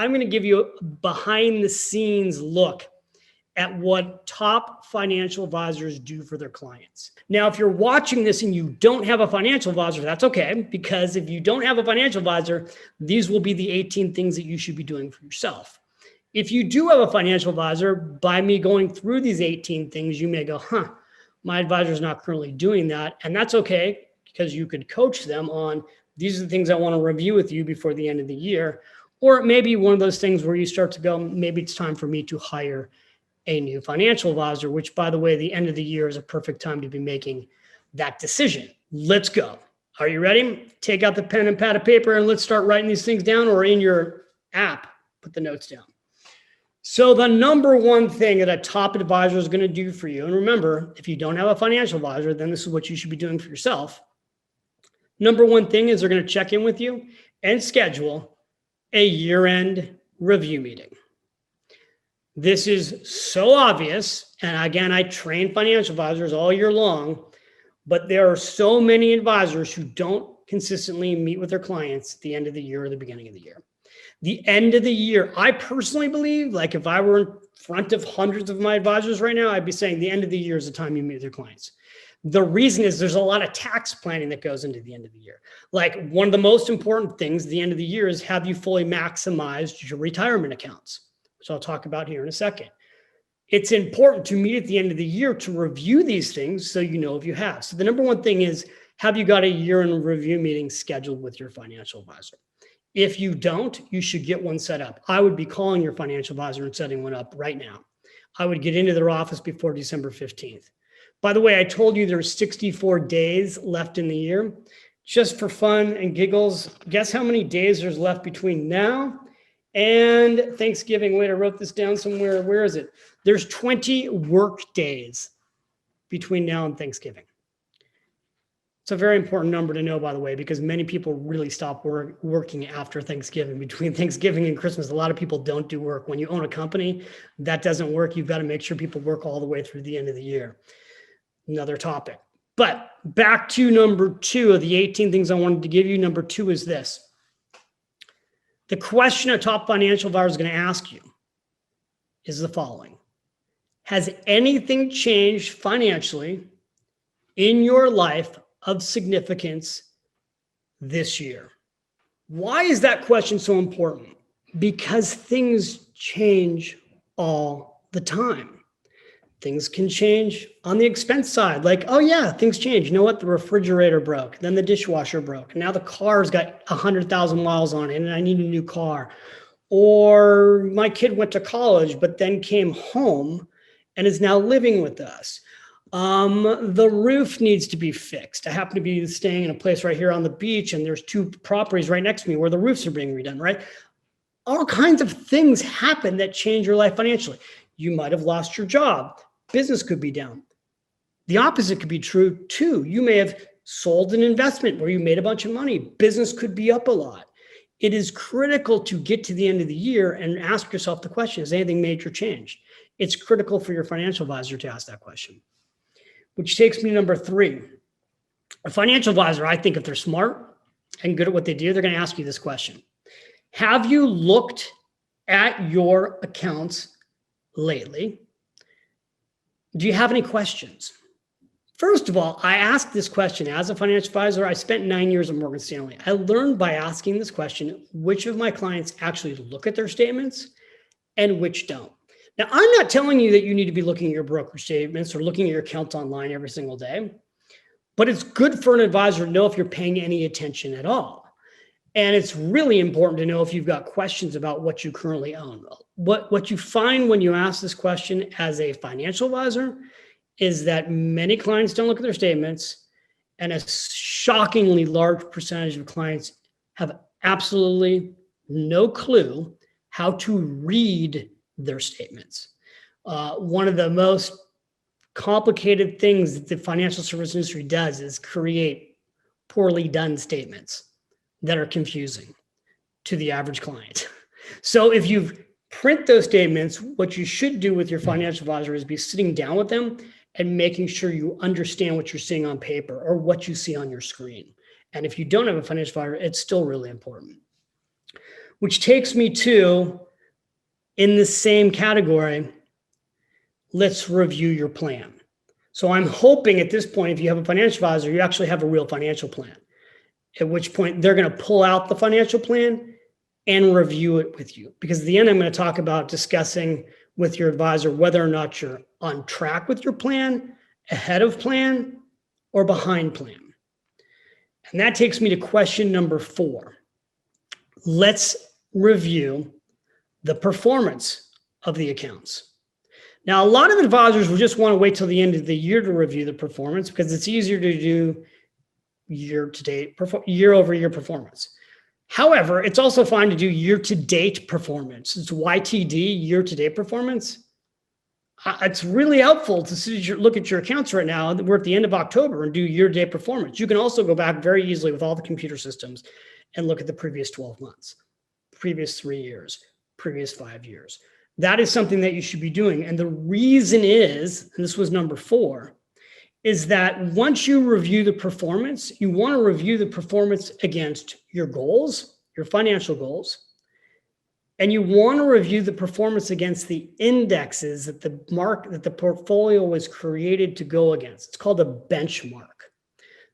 I'm going to give you a behind the scenes look at what top financial advisors do for their clients. Now, if you're watching this and you don't have a financial advisor, that's okay, because if you don't have a financial advisor, these will be the 18 things that you should be doing for yourself. If you do have a financial advisor, by me going through these 18 things, you may go, my advisor is not currently doing that. And that's okay, because you could coach them on, these are the things I want to review with you before the end of the year. Or it may be one of those things where you start to go, maybe it's time for me to hire a new financial advisor, which, by the way, the end of the year is a perfect time to be making that decision. Let's go. Are you ready? Take out the pen and pad of paper and let's start writing these things down, or in your app, put the notes down. So the number one thing that a top advisor is going to do for you, and remember, if you don't have a financial advisor, then this is what you should be doing for yourself. Number one thing is they're going to check in with you and schedule a year-end review meeting. This is so obvious. And again, I train financial advisors all year long, but there are so many advisors who don't consistently meet with their clients at the end of the year or the beginning of the year. The end of the year, I personally believe, like if I were in front of hundreds of my advisors right now, I'd be saying the end of the year is the time you meet with your clients. The reason is there's a lot of tax planning that goes into the end of the year. Like one of the most important things at the end of the year is, have you fully maximized your retirement accounts, which I'll talk about here in a second. It's important to meet at the end of the year to review these things so you know if you have. So the number one thing is, have you got a year-end review meeting scheduled with your financial advisor? If you don't, you should get one set up. I would be calling your financial advisor and setting one up right now. I would get into their office before December 15th. By the way, I told you there's 64 days left in the year. Just for fun and giggles, guess how many days there's left between now and Thanksgiving? Wait, I wrote this down somewhere. Where is it? There's 20 work days between now and Thanksgiving. It's a very important number to know, by the way, because many people really stop working after Thanksgiving. Between Thanksgiving and Christmas, a lot of people don't do work. When you own a company, that doesn't work. You've got to make sure people work all the way through the end of the year. Another topic. But back to number 2 of the 18 things I wanted to give you. Number 2 is this. The question a top financial advisor is going to ask you is the following. Has anything changed financially in your life of significance this year? Why is that question so important? Because things change all the time. Things can change on the expense side. Like, oh yeah, things change. You know what? The refrigerator broke. Then the dishwasher broke. Now the car's got 100,000 miles on it and I need a new car. Or my kid went to college, but then came home and is now living with us. The roof needs to be fixed. I happen to be staying in a place right here on the beach, and there's 2 properties right next to me where the roofs are being redone, right? All kinds of things happen that change your life financially. You might have lost your job. Business could be down. The opposite could be true too. You may have sold an investment where you made a bunch of money. Business could be up a lot. It is critical to get to the end of the year and ask yourself the question, has anything major changed? It's critical for your financial advisor to ask that question. Which takes me to number 3. A financial advisor, I think if they're smart and good at what they do, they're going to ask you this question. Have you looked at your accounts lately? Do you have any questions? First of all, I asked this question as a financial advisor. I spent 9 years at Morgan Stanley. I learned by asking this question, which of my clients actually look at their statements and which don't. Now, I'm not telling you that you need to be looking at your broker statements or looking at your accounts online every single day, but it's good for an advisor to know if you're paying any attention at all. And it's really important to know if you've got questions about what you currently own. What you find when you ask this question as a financial advisor is that many clients don't look at their statements, and a shockingly large percentage of clients have absolutely no clue how to read their statements. One of the most complicated things that the financial service industry does is create poorly done statements that are confusing to the average client. So if you print those statements, what you should do with your financial advisor is be sitting down with them and making sure you understand what you're seeing on paper or what you see on your screen. And if you don't have a financial advisor, it's still really important. which takes me to, in the same category, let's review your plan. So I'm hoping at this point, if you have a financial advisor, you actually have a real financial plan, at which point they're going to pull out the financial plan and review it with you. Because at the end, I'm going to talk about discussing with your advisor whether or not you're on track with your plan, ahead of plan, or behind plan. And that takes me to question number 4. Let's review the performance of the accounts. Now, a lot of advisors will just want to wait till the end of the year to review the performance because it's easier to do year-to-date, year-over-year performance. However, it's also fine to do year-to-date performance. It's YTD, year-to-date performance. It's really helpful to look at your accounts right now. We're at the end of October and do year-to-date performance. You can also go back very easily with all the computer systems and look at the previous 12 months, previous 3 years, previous 5 years. That is something that you should be doing. And the reason is, and this was number 4, is that once you review the performance, you want to review the performance against your goals, your financial goals, and you want to review the performance against the indexes that the portfolio was created to go against. It's called a benchmark.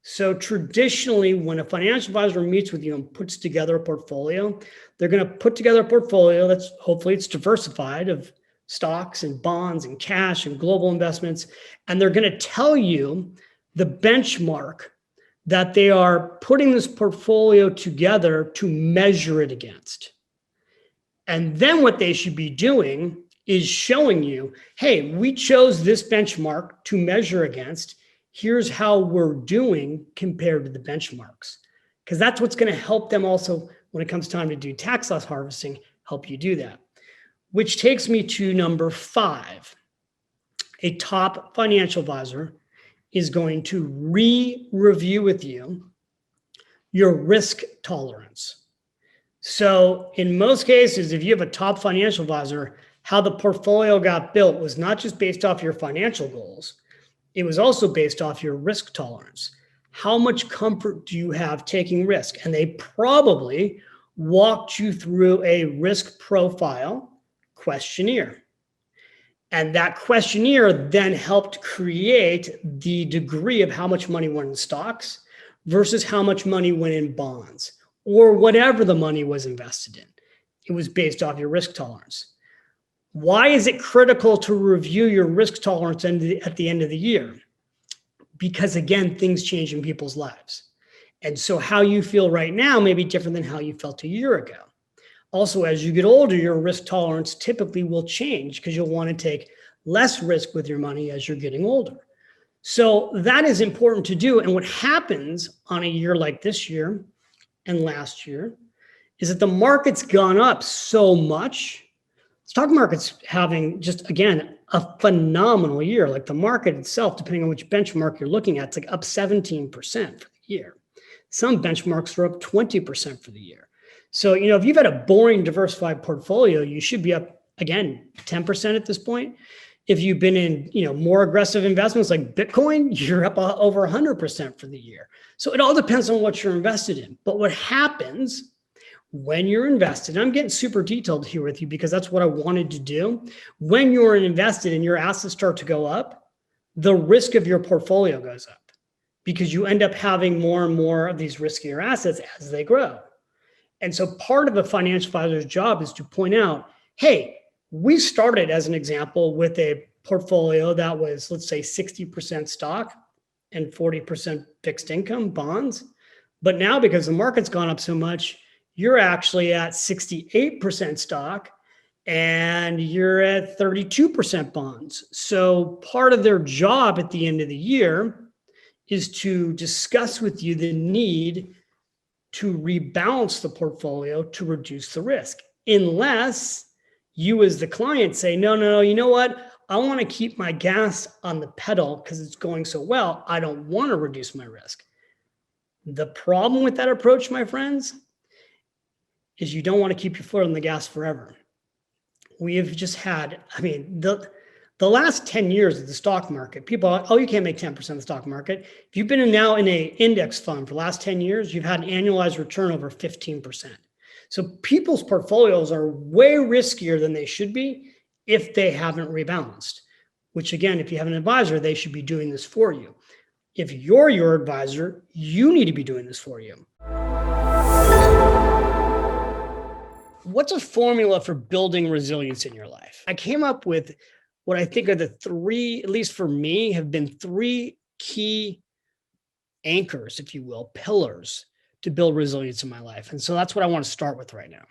So traditionally, when a financial advisor meets with you and puts together a portfolio, they're going to put together a portfolio that's hopefully it's diversified of stocks and bonds and cash and global investments. And they're going to tell you the benchmark that they are putting this portfolio together to measure it against. And then what they should be doing is showing you, hey, we chose this benchmark to measure against. Here's how we're doing compared to the benchmarks. Because that's what's going to help them also when it comes time to do tax loss harvesting, help you do that. Which takes me to number 5. A top financial advisor is going to re-review with you your risk tolerance. So in most cases, if you have a top financial advisor, how the portfolio got built was not just based off your financial goals, it was also based off your risk tolerance. How much comfort do you have taking risk? And they probably walked you through a risk profile questionnaire. And that questionnaire then helped create the degree of how much money went in stocks versus how much money went in bonds or whatever the money was invested in. It was based off your risk tolerance. Why is it critical to review your risk tolerance at the end of the year? Because again, things change in people's lives. And so how you feel right now may be different than how you felt a year ago. Also, as you get older, your risk tolerance typically will change because you'll want to take less risk with your money as you're getting older. So that is important to do. And what happens on a year like this year and last year is that the market's gone up so much. Stock market's having just, again, a phenomenal year. Like the market itself, depending on which benchmark you're looking at, it's like up 17% for the year. Some benchmarks are up 20% for the year. So, if you've had a boring diversified portfolio, you should be up, again, 10% at this point. If you've been in, more aggressive investments like Bitcoin, you're up over 100% for the year. So it all depends on what you're invested in. But what happens when you're invested, I'm getting super detailed here with you because that's what I wanted to do. When you're invested and your assets start to go up, the risk of your portfolio goes up because you end up having more and more of these riskier assets as they grow. And so part of a financial advisor's job is to point out, hey, we started as an example with a portfolio that was, let's say 60% stock and 40% fixed income bonds. But now because the market's gone up so much, you're actually at 68% stock and you're at 32% bonds. So part of their job at the end of the year is to discuss with you the need to rebalance the portfolio to reduce the risk, unless you as the client say, no, you know what? I want to keep my gas on the pedal because it's going so well. I don't want to reduce my risk. The problem with that approach, my friends, is you don't want to keep your foot on the gas forever. We have just had, the last 10 years of the stock market, people are, oh, you can't make 10% of the stock market. If you've been now in an index fund for the last 10 years, you've had an annualized return over 15%. So people's portfolios are way riskier than they should be if they haven't rebalanced, which again, if you have an advisor, they should be doing this for you. If you're your advisor, you need to be doing this for you. What's a formula for building resilience in your life? I came up with what I think are the three, at least for me, have been three key anchors, if you will, pillars to build resilience in my life. And so that's what I want to start with right now.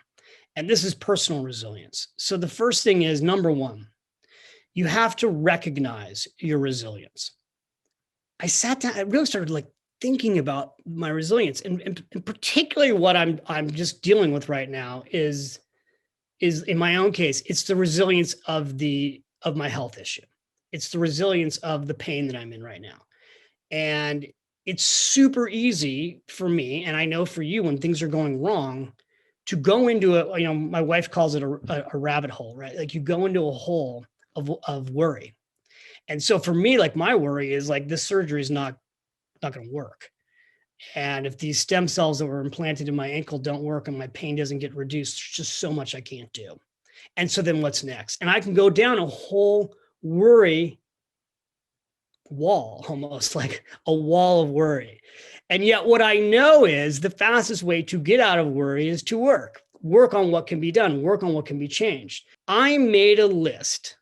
And this is personal resilience. So the first thing is, number one, you have to recognize your resilience. I sat down, I really started like thinking about my resilience, and particularly what I'm just dealing with right now is in my own case, it's the resilience of my health issue. It's the resilience of the pain that I'm in right now. And it's super easy for me, and I know for you, when things are going wrong, to go into a, my wife calls it a rabbit hole, right? Like you go into a hole of worry. And so for me, like my worry is like this surgery is not going to work. And if these stem cells that were implanted in my ankle don't work and my pain doesn't get reduced, there's just so much I can't do. And so then what's next? And I can go down a whole worry wall, almost like a wall of worry. And yet what I know is the fastest way to get out of worry is to work on what can be done, work on what can be changed. I made a list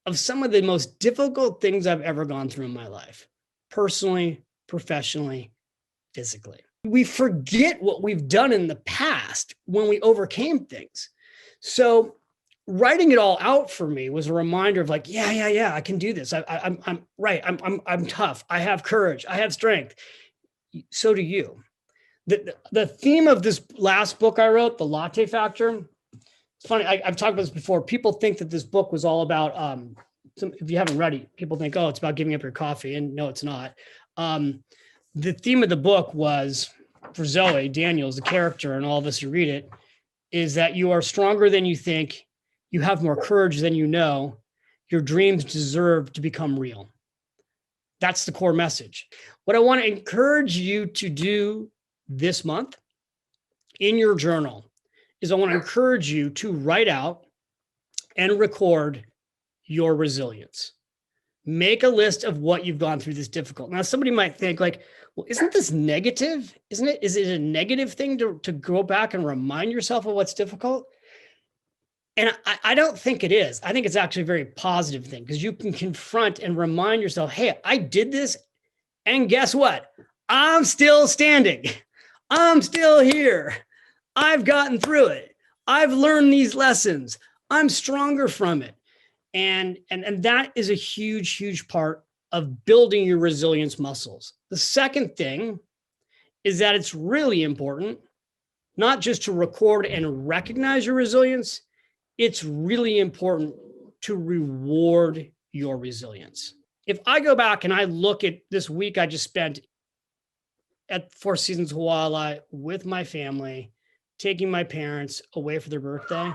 of some of the most difficult things I've ever gone through in my life, personally, professionally, physically. We forget what we've done in the past when we overcame things. So writing it all out for me was a reminder of like, yeah, I can do this. I'm right. I'm tough. I have courage. I have strength. So do you. The theme of this last book I wrote, The Latte Factor, it's funny. I've talked about this before. People think that this book was all about, if you haven't read it, people think, oh, it's about giving up your coffee. And no, it's not. The theme of the book was, for Zoe Daniels, the character, and all of us who read it, is that you are stronger than you think. You have more courage than you know. Your dreams deserve to become real. That's the core message. What I want to encourage you to do this month in your journal is I want to encourage you to write out and record your resilience. Make a list of what you've gone through this difficult. Now, somebody might think like, well, isn't this negative? Isn't it? Is it a negative thing to go back and remind yourself of what's difficult? And I don't think it is. I think it's actually a very positive thing because you can confront and remind yourself, hey, I did this. And guess what? I'm still standing. I'm still here. I've gotten through it. I've learned these lessons. I'm stronger from it. And that is a huge, huge part of building your resilience muscles. The second thing is that it's really important, not just to record and recognize your resilience, it's really important to reward your resilience. If I go back and I look at this week I just spent at Four Seasons Hawaii with my family, taking my parents away for their birthday,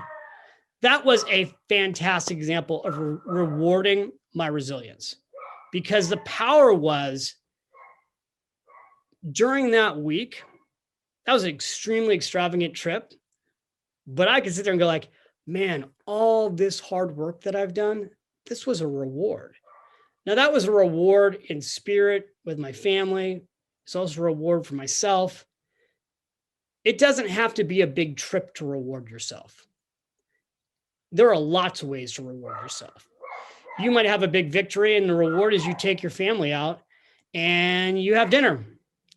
that was a fantastic example of rewarding my resilience, because the power was during that week, that was an extremely extravagant trip, but I could sit there and go like, man, all this hard work that I've done, this was a reward. Now that was a reward in spirit with my family. It's also a reward for myself. It doesn't have to be a big trip to reward yourself. There are lots of ways to reward yourself. You might have a big victory and the reward is you take your family out and you have dinner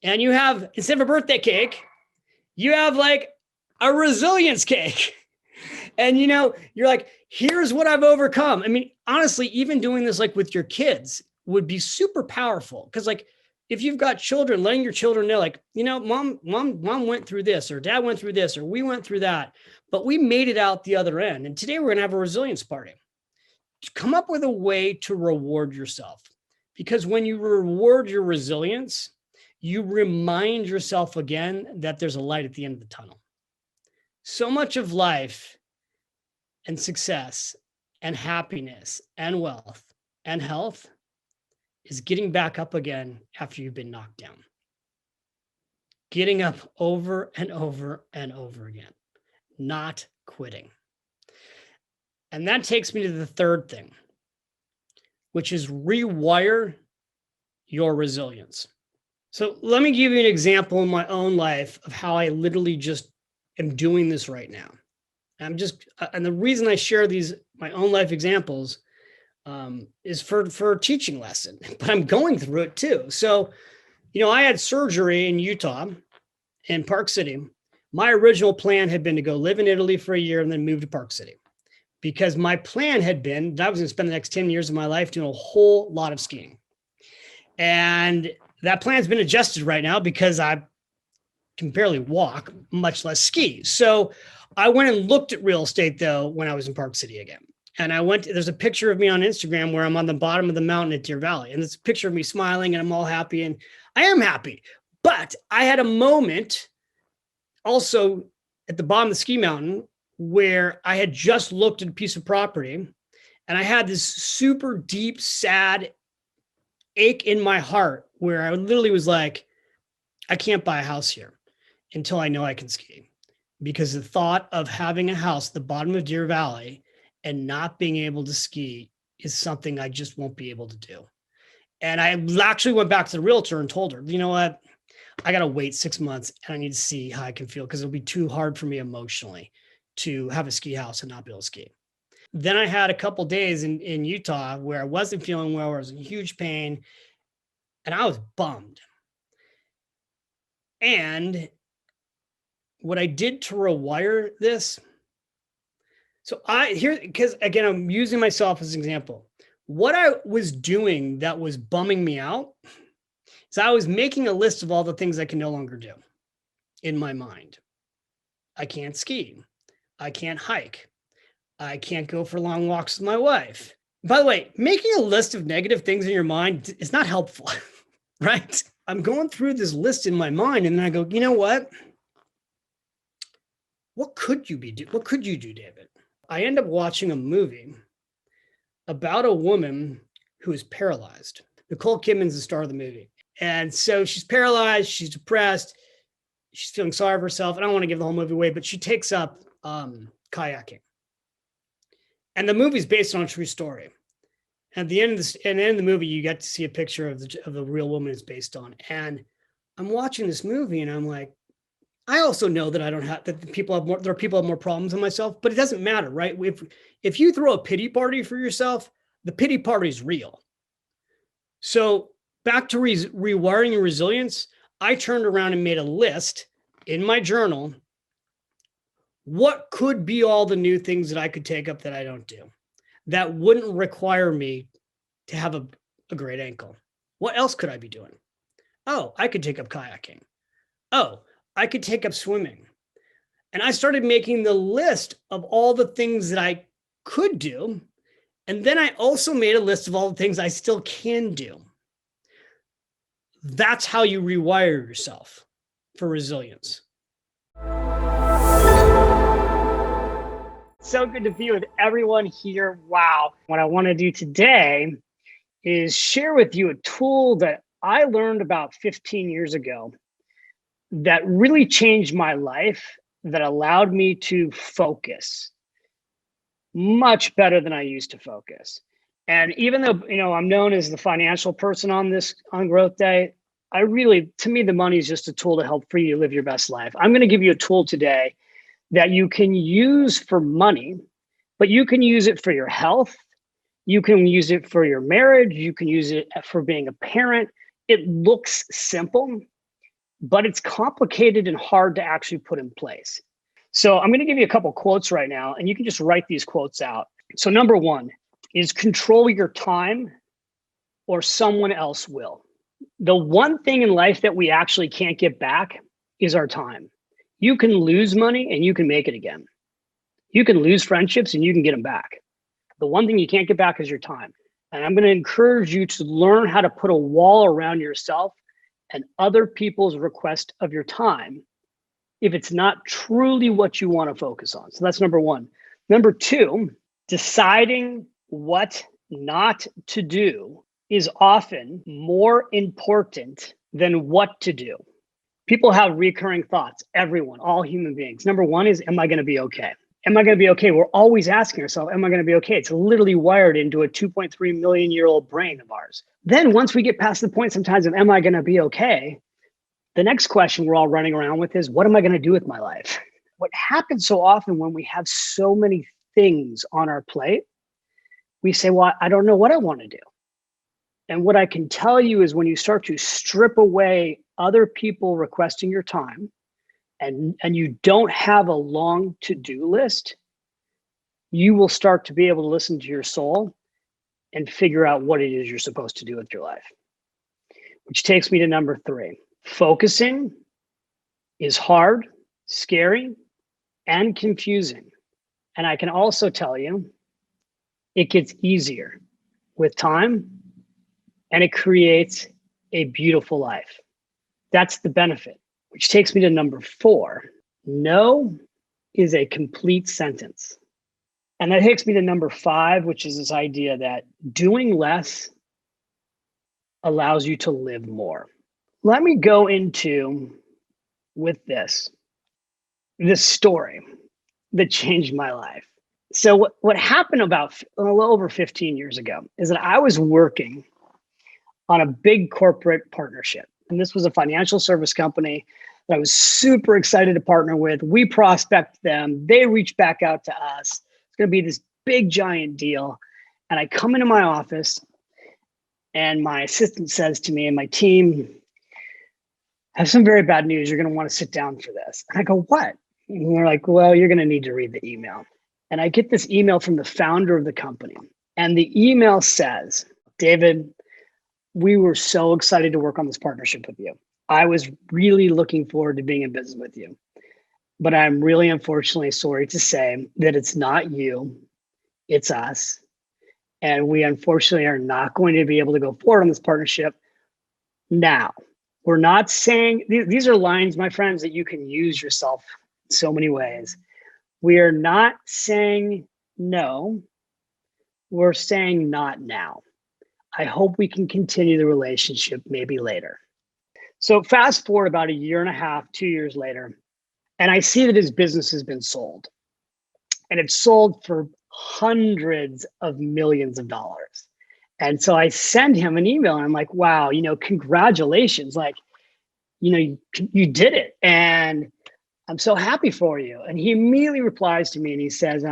and you have, instead of a birthday cake, you have like a resilience cake. And you're like, here's what I've overcome. I mean, honestly, even doing this like with your kids would be super powerful. Cause like, if you've got children, letting your children know, like, mom went through this, or dad went through this, or we went through that, but we made it out the other end. And today we're going to have a resilience party. Come up with a way to reward yourself, because when you reward your resilience, you remind yourself again that there's a light at the end of the tunnel. So much of life and success and happiness and wealth and health is getting back up again after you've been knocked down. getting up over and over and over again, not quitting. And that takes me to the third thing, which is rewire your resilience. So let me give you an example in my own life of how I literally just am doing this right now. And the reason I share these, my own life examples, is for a teaching lesson, but I'm going through it too. So, I had surgery in Utah, in Park City. My original plan had been to go live in Italy for a year and then move to Park City, because my plan had been that I was going to spend the next 10 years of my life doing a whole lot of skiing. And that plan's been adjusted right now because I can barely walk, much less ski. So I went and looked at real estate though when I was in Park City again. And there's a picture of me on Instagram where I'm on the bottom of the mountain at Deer Valley. And it's a picture of me smiling and I'm all happy. And I am happy. But I had a moment also at the bottom of the ski mountain where I had just looked at a piece of property and I had this super deep, sad ache in my heart where I literally was like, I can't buy a house here until I know I can ski. Because the thought of having a house at the bottom of Deer Valley and not being able to ski is something I just won't be able to do. And I actually went back to the realtor and told her, you know what? I got to wait 6 months and I need to see how I can feel, because it'll be too hard for me emotionally to have a ski house and not be able to ski. Then I had a couple days in Utah where I wasn't feeling well, where I was in huge pain, and I was bummed. And what I did to rewire this, because again, I'm using myself as an example. What I was doing that was bumming me out is I was making a list of all the things I can no longer do in my mind. I can't ski. I can't hike. I can't go for long walks with my wife. By the way, making a list of negative things in your mind is not helpful, right? I'm going through this list in my mind and then I go, you know what? What could you do, David? I end up watching a movie about a woman who is paralyzed. Nicole Kidman's the star of the movie. And so she's paralyzed, she's depressed, she's feeling sorry for herself. I don't want to give the whole movie away, but she takes up kayaking. And the movie's based on a true story. At the end of the movie, you get to see a picture of the real woman it's based on. And I'm watching this movie and I'm like, I also know that there are people who have more problems than myself, but it doesn't matter, right? If you throw a pity party for yourself, the pity party is real. So back to rewiring your resilience, I turned around and made a list in my journal. What could be all the new things that I could take up that I don't do that wouldn't require me to have a great ankle? What else could I be doing? Oh, I could take up kayaking. Oh, I could take up swimming. And I started making the list of all the things that I could do. And then I also made a list of all the things I still can do. That's how you rewire yourself for resilience. So good to be with everyone here. Wow. What I want to do today is share with you a tool that I learned about 15 years ago that really changed my life, that allowed me to focus much better than I used to focus. And even though, I'm known as the financial person on GrowthDay, to me, the money is just a tool to help free you live your best life. I'm going to give you a tool today that you can use for money, but you can use it for your health. You can use it for your marriage. You can use it for being a parent. It looks simple, but it's complicated and hard to actually put in place. So I'm going to give you a couple quotes right now, and you can just write these quotes out. So number one is control your time or someone else will. The one thing in life that we actually can't get back is our time. You can lose money and you can make it again. You can lose friendships and you can get them back. The one thing you can't get back is your time. And I'm going to encourage you to learn how to put a wall around yourself and other people's request of your time if it's not truly what you want to focus on. So that's number one. Number two, deciding what not to do is often more important than what to do. People have recurring thoughts, everyone, all human beings. Number one is, am I going to be okay? Am I going to be okay? We're always asking ourselves, am I going to be okay? It's literally wired into a 2.3 million year old brain of ours. Then once we get past the point sometimes of, am I going to be okay? The next question we're all running around with is, what am I going to do with my life? What happens so often when we have so many things on our plate, we say, well, I don't know what I want to do. And what I can tell you is when you start to strip away other people requesting your time, and you don't have a long to-do list, you will start to be able to listen to your soul and figure out what it is you're supposed to do with your life. Which takes me to number 3. Focusing is hard, scary, and confusing. And I can also tell you, it gets easier with time, and it creates a beautiful life. That's the benefit, which takes me to number 4. No is a complete sentence. And that takes me to number 5, which is this idea that doing less allows you to live more. Let me go into with this story that changed my life. So what happened about a little over 15 years ago is that I was working on a big corporate partnership. And this was a financial service company that I was super excited to partner with. We prospect them. They reach back out to us. It's going to be this big, giant deal. And I come into my office and my assistant says to me and my team, I have some very bad news. You're going to want to sit down for this. And I go, what? And they're like, well, you're going to need to read the email. And I get this email from the founder of the company. And the email says, David, we were so excited to work on this partnership with you. I was really looking forward to being in business with you. But I'm really unfortunately sorry to say that it's not you, it's us. And we unfortunately are not going to be able to go forward on this partnership now. We're not saying, these are lines, my friends, that you can use yourself in so many ways. We are not saying no, we're saying not now. I hope we can continue the relationship maybe later. So fast forward about 1.5 years, 2 years later, and I see that his business has been sold. And it's sold for hundreds of millions of dollars. And so I send him an email and I'm like, wow, congratulations. Like, you did it. And I'm so happy for you. And he immediately replies to me and he says,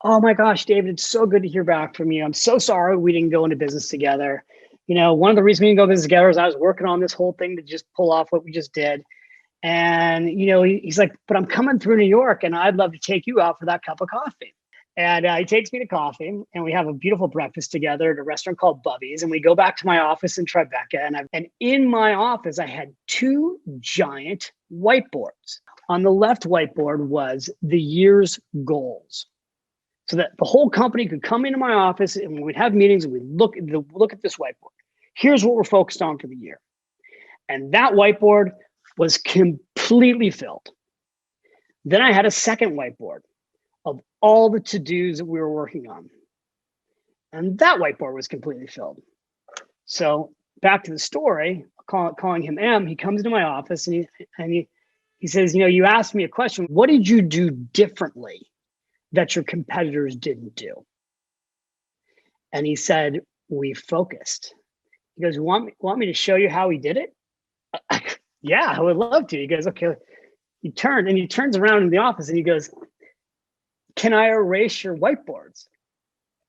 oh my gosh, David, it's so good to hear back from you. I'm so sorry we didn't go into business together. One of the reasons we didn't go business together is I was working on this whole thing to just pull off what we just did. And, he's like, but I'm coming through New York and I'd love to take you out for that cup of coffee. And he takes me to coffee and we have a beautiful breakfast together at a restaurant called Bubby's. And we go back to my office in Tribeca. And in my office, I had 2 giant whiteboards. On the left whiteboard was the year's goals, so that the whole company could come into my office and we'd have meetings and we'd look at this whiteboard. Here's what we're focused on for the year. And that whiteboard was completely filled. Then I had a second whiteboard of all the to-dos that we were working on. And that whiteboard was completely filled. So back to the story, calling him M, he comes into my office and he says, you asked me a question. What did you do differently that your competitors didn't do? And he said, we focused. He goes, want me to show you how he did it? Yeah, I would love to. He goes, okay. He turns around in the office and he goes, can I erase your whiteboards?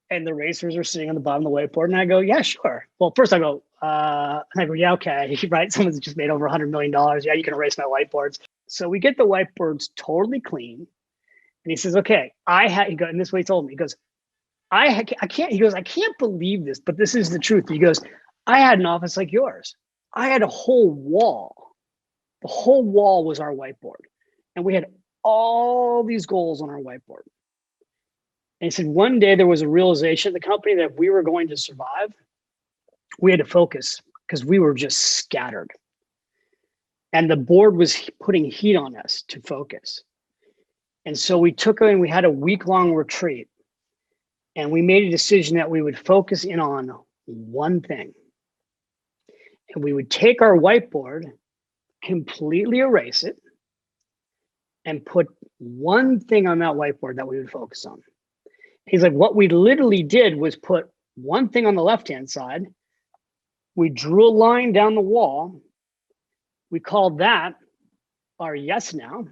And the erasers are sitting on the bottom of the whiteboard. And I go, yeah, sure. Well, first I go, yeah, okay, right? Someone's just made over $100 million. Yeah, you can erase my whiteboards. So we get the whiteboards totally clean. And he says, okay, and this is what he told me. He goes, I can't believe this, but this is the truth. He goes, I had an office like yours. I had a whole wall. The whole wall was our whiteboard. And we had all these goals on our whiteboard. And he said, one day there was a realization at the company that if we were going to survive, we had to focus because we were just scattered. And the board was putting heat on us to focus. And so we had a week-long retreat. And we made a decision that we would focus in on one thing. And we would take our whiteboard completely erase it, and put one thing on that whiteboard that we would focus on. He's like, what we literally did was put one thing on the left-hand side. We drew a line down the wall. We called that our yes now.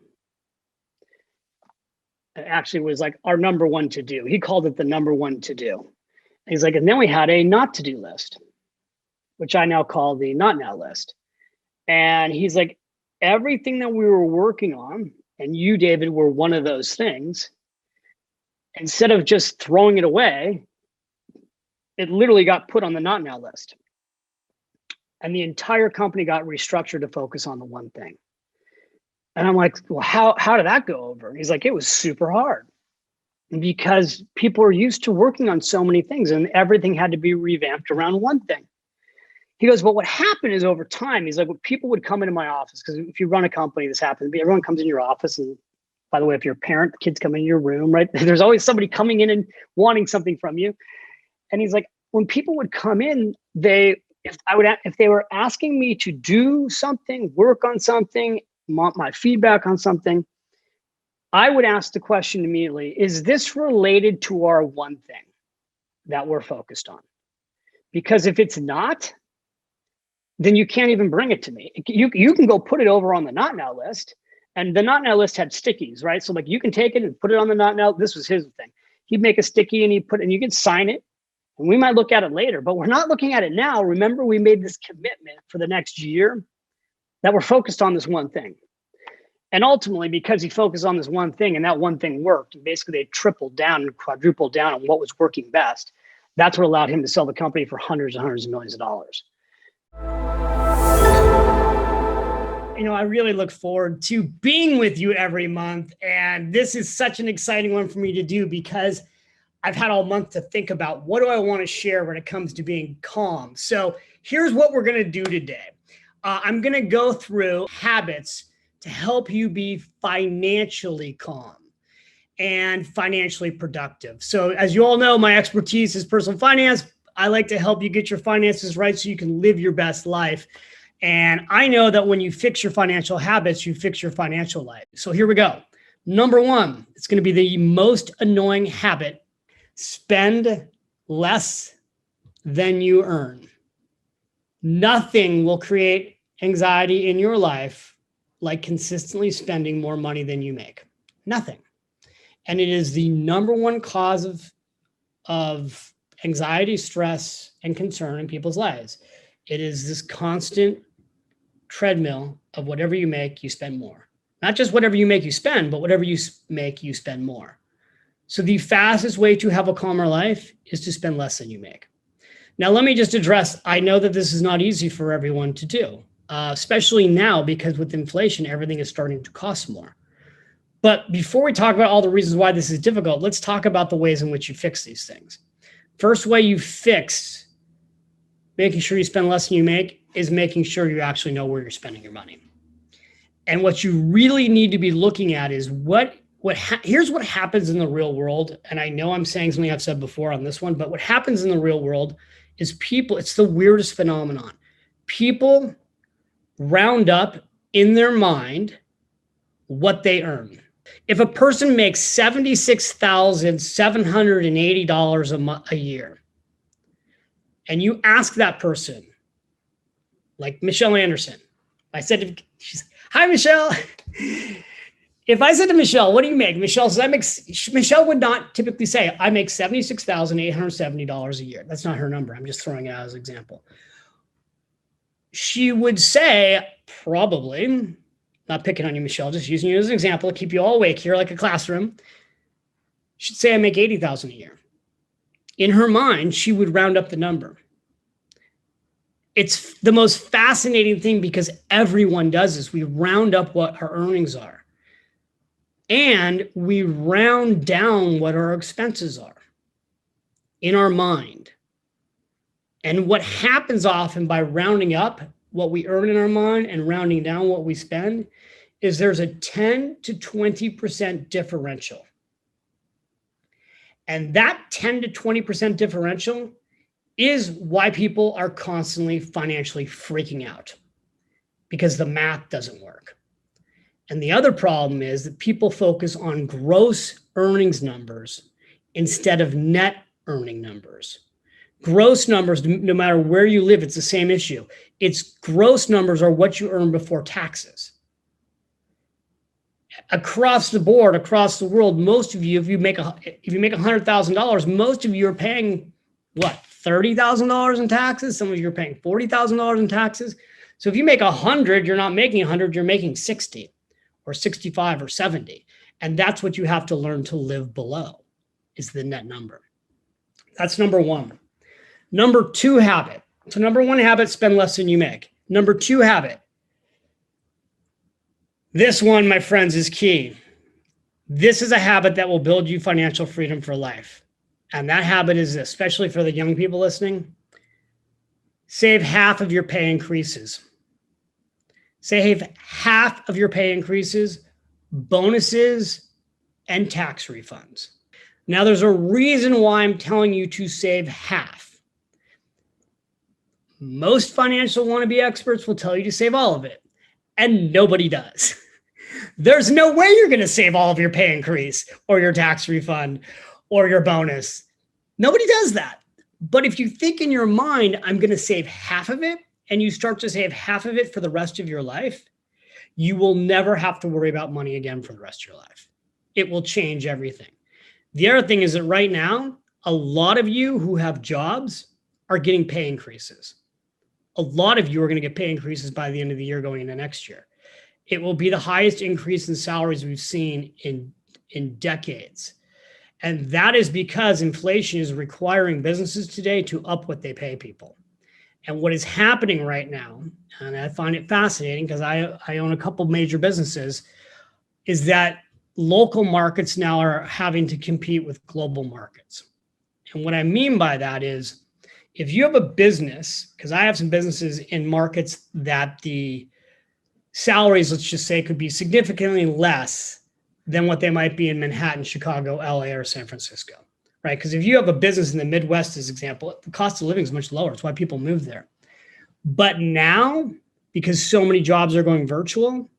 It actually was like our number one to do. He called it the number one to do. He's like, and then we had a not to do list, which I now call the not now list. And he's like, everything that we were working on, and you, David, were one of those things, instead of just throwing it away, it literally got put on the not now list. And the entire company got restructured to focus on the one thing. And I'm like, well, how did that go over? He's like, it was super hard because people are used to working on so many things and everything had to be revamped around one thing. He goes, but what happened is over time, he's like, when people would come into my office, because if you run a company, this happens, everyone comes in your office. And by the way, if you're a parent, the kids come in your room, right? There's always somebody coming in and wanting something from you. And he's like, when people would come in, if they were asking me to do something, work on something, want my feedback on something, I would ask the question immediately, is this related to our one thing that we're focused on? Because if it's not, then you can't even bring it to me. You can go put it over on the not now list, and the not now list had stickies, right? So like you can take it and put it on the not now. This was his thing. He'd make a sticky and you can sign it, and we might look at it later, but we're not looking at it now. Remember, we made this commitment for the next year that we're focused on this one thing. And ultimately, because he focused on this one thing and that one thing worked, and basically they tripled down and quadrupled down on what was working best, that's what allowed him to sell the company for hundreds and hundreds of millions of dollars. You know, I really look forward to being with you every month. And this is such an exciting one for me to do because I've had all month to think about what do I want to share when it comes to being calm. So here's what we're going to do today. I'm going to go through habits to help you be financially calm and financially productive. So as you all know, my expertise is personal finance. I like to help you get your finances right so you can live your best life. And I know that when you fix your financial habits, you fix your financial life. So here we go. Number one, it's going to be the most annoying habit. Spend less than you earn. Nothing will create anxiety in your life like consistently spending more money than you make. Nothing. And it is the number one cause of anxiety, stress, and concern in people's lives. It is this constant treadmill of whatever you make, you spend more. Not just whatever you make, you spend, but whatever you make, you spend more. So the fastest way to have a calmer life is to spend less than you make. Now, let me just address, I know that this is not easy for everyone to do, especially now because with inflation, everything is starting to cost more. But before we talk about all the reasons why this is difficult, let's talk about the ways in which you fix these things. First way you fix making sure you spend less than you make is making sure you actually know where you're spending your money. And what you really need to be looking at is here's what happens in the real world. And I know I'm saying something I've said before on this one, but what happens in the real world is it's the weirdest phenomenon. People round up in their mind what they earn. If a person makes $76,780 a year, and you ask that person, like Michelle Anderson, hi, Michelle. If I said to Michelle, what do you make? Michelle says, Michelle would not typically say, I make $76,870 a year. That's not her number. I'm just throwing it out as an example. She would say, probably, not picking on you, Michelle, just using you as an example to keep you all awake here like a classroom. She'd say, I make $80,000 a year. In her mind, she would round up the number. It's the most fascinating thing because everyone does this. We round up what our earnings are. And we round down what our expenses are in our mind. And what happens often by rounding up what we earn in our mind and rounding down what we spend is there's a 10 to 20% differential. And that 10 to 20% differential is why people are constantly financially freaking out. because the math doesn't work. And the other problem is that people focus on gross earnings numbers instead of net earning numbers. Gross numbers, no matter where you live, it's the same issue. It's gross numbers are what you earn before taxes. Across the board, across the world, most of you, if you make $100,000, most of you are paying what, $30,000 in taxes? Some of you are paying $40,000 in taxes. So if you make 100, you're not making 100, you're making 60 or 65 or 70. And that's what you have to learn to live below, is the net number. That's number one. Number two habit. So number one habit, spend less than you make. Number two habit. This one, my friends, is key. This is a habit that will build you financial freedom for life. And that habit is this, especially for the young people listening. Save half of your pay increases. Save half of your pay increases, bonuses, and tax refunds. Now, there's a reason why I'm telling you to save half. Most financial wannabe experts will tell you to save all of it, and nobody does. There's no way you're going to save all of your pay increase or your tax refund or your bonus. Nobody does that. But if you think in your mind, I'm going to save half of it, and you start to save half of it for the rest of your life, you will never have to worry about money again for the rest of your life. It will change everything. The other thing is that right now, a lot of you who have jobs are getting pay increases. A lot of you are going to get pay increases by the end of the year going into next year. It will be the highest increase in salaries we've seen in decades. And that is because inflation is requiring businesses today to up what they pay people. And what is happening right now, and I find it fascinating because I own a couple major businesses, is that local markets now are having to compete with global markets. And what I mean by that is, if you have a business, because I have some businesses in markets that the salaries, let's just say, could be significantly less than what they might be in Manhattan, Chicago, LA, or San Francisco, right? Because if you have a business in the Midwest, as example, the cost of living is much lower. It's why people move there. But now, because so many jobs are going virtual,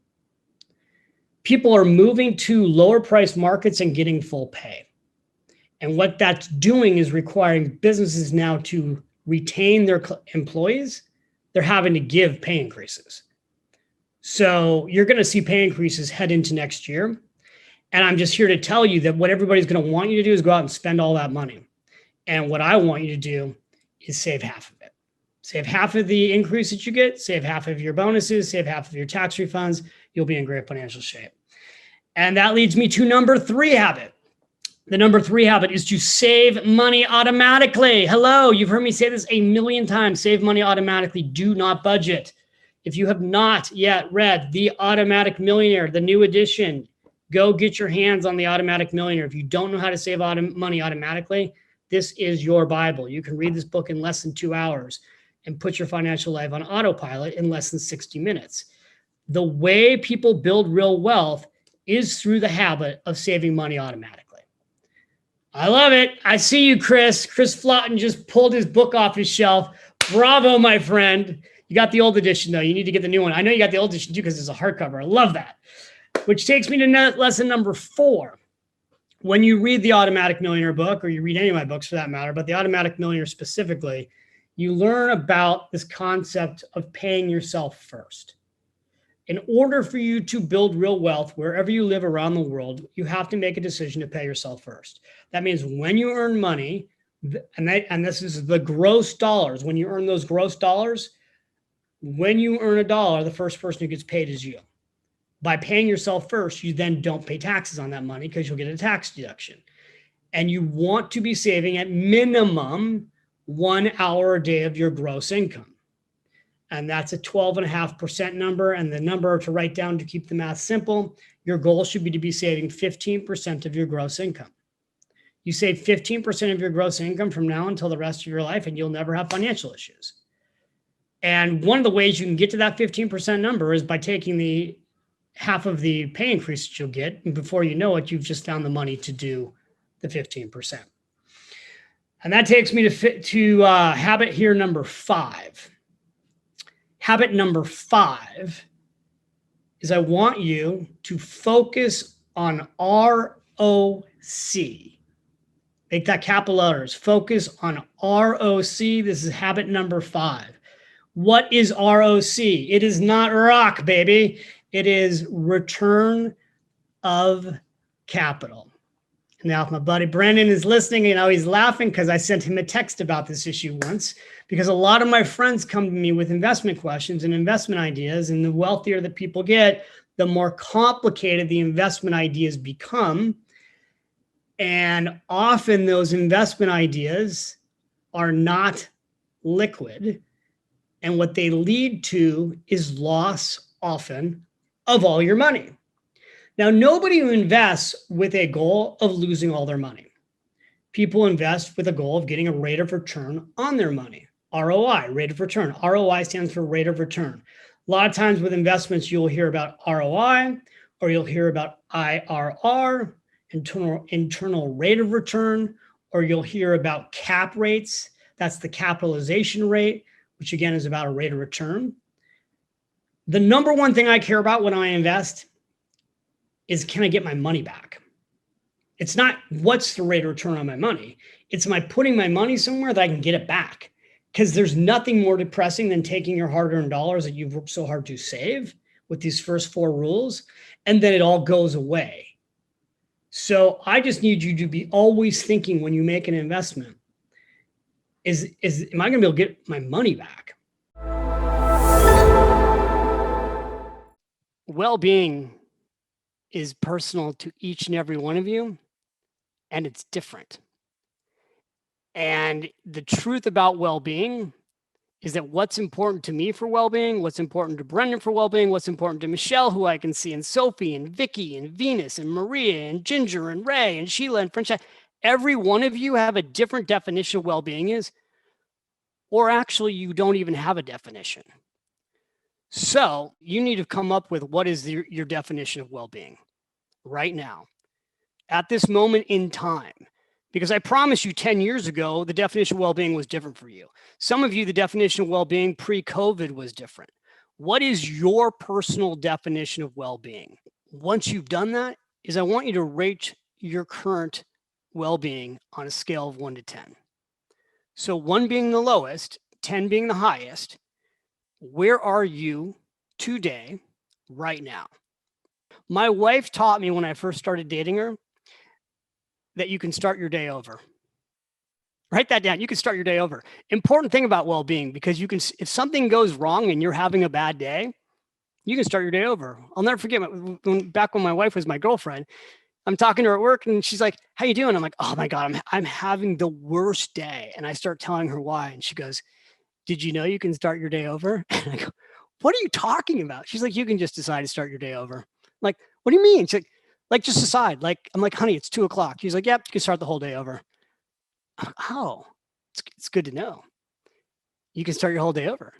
people are moving to lower price markets and getting full pay. And what that's doing is requiring businesses now to retain their employees. They're having to give pay increases. So you're going to see pay increases head into next year. And I'm just here to tell you that what everybody's going to want you to do is go out and spend all that money. And what I want you to do is save half of it. Save half of the increase that you get, save half of your bonuses, save half of your tax refunds. You'll be in great financial shape. And that leads me to number three habit. The number three habit is to save money automatically. Hello, you've heard me say this a million times. Save money automatically. Do not budget. If you have not yet read The Automatic Millionaire, the new edition, go get your hands on The Automatic Millionaire. If you don't know how to save money automatically, this is your Bible. You can read this book in less than 2 hours and put your financial life on autopilot in less than 60 minutes. The way people build real wealth is through the habit of saving money automatically. I love it. I see you, Chris. Chris Flotton just pulled his book off his shelf. Bravo, my friend. You got the old edition, though. You need to get the new one. I know you got the old edition, too, because it's a hardcover. I love that. Which takes me to lesson number 4. When you read the Automatic Millionaire book, or you read any of my books for that matter, but the Automatic Millionaire specifically, you learn about this concept of paying yourself first. In order for you to build real wealth wherever you live around the world, you have to make a decision to pay yourself first. That means when you earn money, and this is the gross dollars, when you earn those gross dollars, when you earn $1, the first person who gets paid is you. By paying yourself first, you then don't pay taxes on that money because you'll get a tax deduction. And you want to be saving at minimum 1 hour a day of your gross income. And that's a 12.5% number. And the number to write down to keep the math simple, your goal should be to be saving 15% of your gross income. You save 15% of your gross income from now until the rest of your life, and you'll never have financial issues. And one of the ways you can get to that 15% number is by taking the half of the pay increase that you'll get. And before you know it, you've just found the money to do the 15%. And that takes me to habit here number 5. Habit number 5 is I want you to focus on ROC. Make that capital letters. Focus on ROC. This is habit number 5. What is ROC? It is not rock, baby. It is return of capital. Now, if my buddy Brendan is listening, he's laughing because I sent him a text about this issue once, because a lot of my friends come to me with investment questions and investment ideas, and the wealthier that people get, the more complicated the investment ideas become. And often those investment ideas are not liquid. And what they lead to is loss, often, of all your money. Now, nobody invests with a goal of losing all their money. People invest with a goal of getting a rate of return on their money. ROI, rate of return. ROI stands for rate of return. A lot of times with investments, you'll hear about ROI, or you'll hear about IRR, internal rate of return, or you'll hear about cap rates. That's the capitalization rate, which again is about a rate of return. The number one thing I care about when I invest is, can I get my money back? It's not what's the rate of return on my money. It's, am I putting my money somewhere that I can get it back? Because there's nothing more depressing than taking your hard-earned dollars that you've worked so hard to save with these first 4 rules, and then it all goes away. So I just need you to be always thinking when you make an investment, am I going to be able to get my money back? Well-being is personal to each and every one of you, and it's different. And the truth about well-being is that what's important to me for well-being, what's important to Brendan for well-being, what's important to Michelle, who I can see, and Sophie, and Vicky, and Venus, and Maria, and Ginger, and Ray, and Sheila, and French, every one of you have a different definition of well-being is, or actually you don't even have a definition. So you need to come up with what is your definition of well-being right now, at this moment in time. Because I promise you 10 years ago, the definition of well-being was different for you. Some of you, the definition of well-being pre-COVID was different. What is your personal definition of well-being? Once you've done that, is I want you to rate your current well-being on a scale of 1 to 10. So 1 being the lowest, 10 being the highest. Where are you today, right now? My wife taught me when I first started dating her that you can start your day over. Write that down. You can start your day over. Important thing about well-being, because you can, if something goes wrong and you're having a bad day, you can start your day over. I'll never forget back when my wife was my girlfriend, I'm talking to her at work and she's like, how you doing? I'm like, oh my God, I'm having the worst day. And I start telling her why. And she goes, did you know you can start your day over? And I go, what are you talking about? She's like, you can just decide to start your day over. I'm like, what do you mean? She's like, just decide. Like, I'm like, honey, it's 2 o'clock. She's like, yep, you can start the whole day over. I'm like, oh, it's good to know. You can start your whole day over.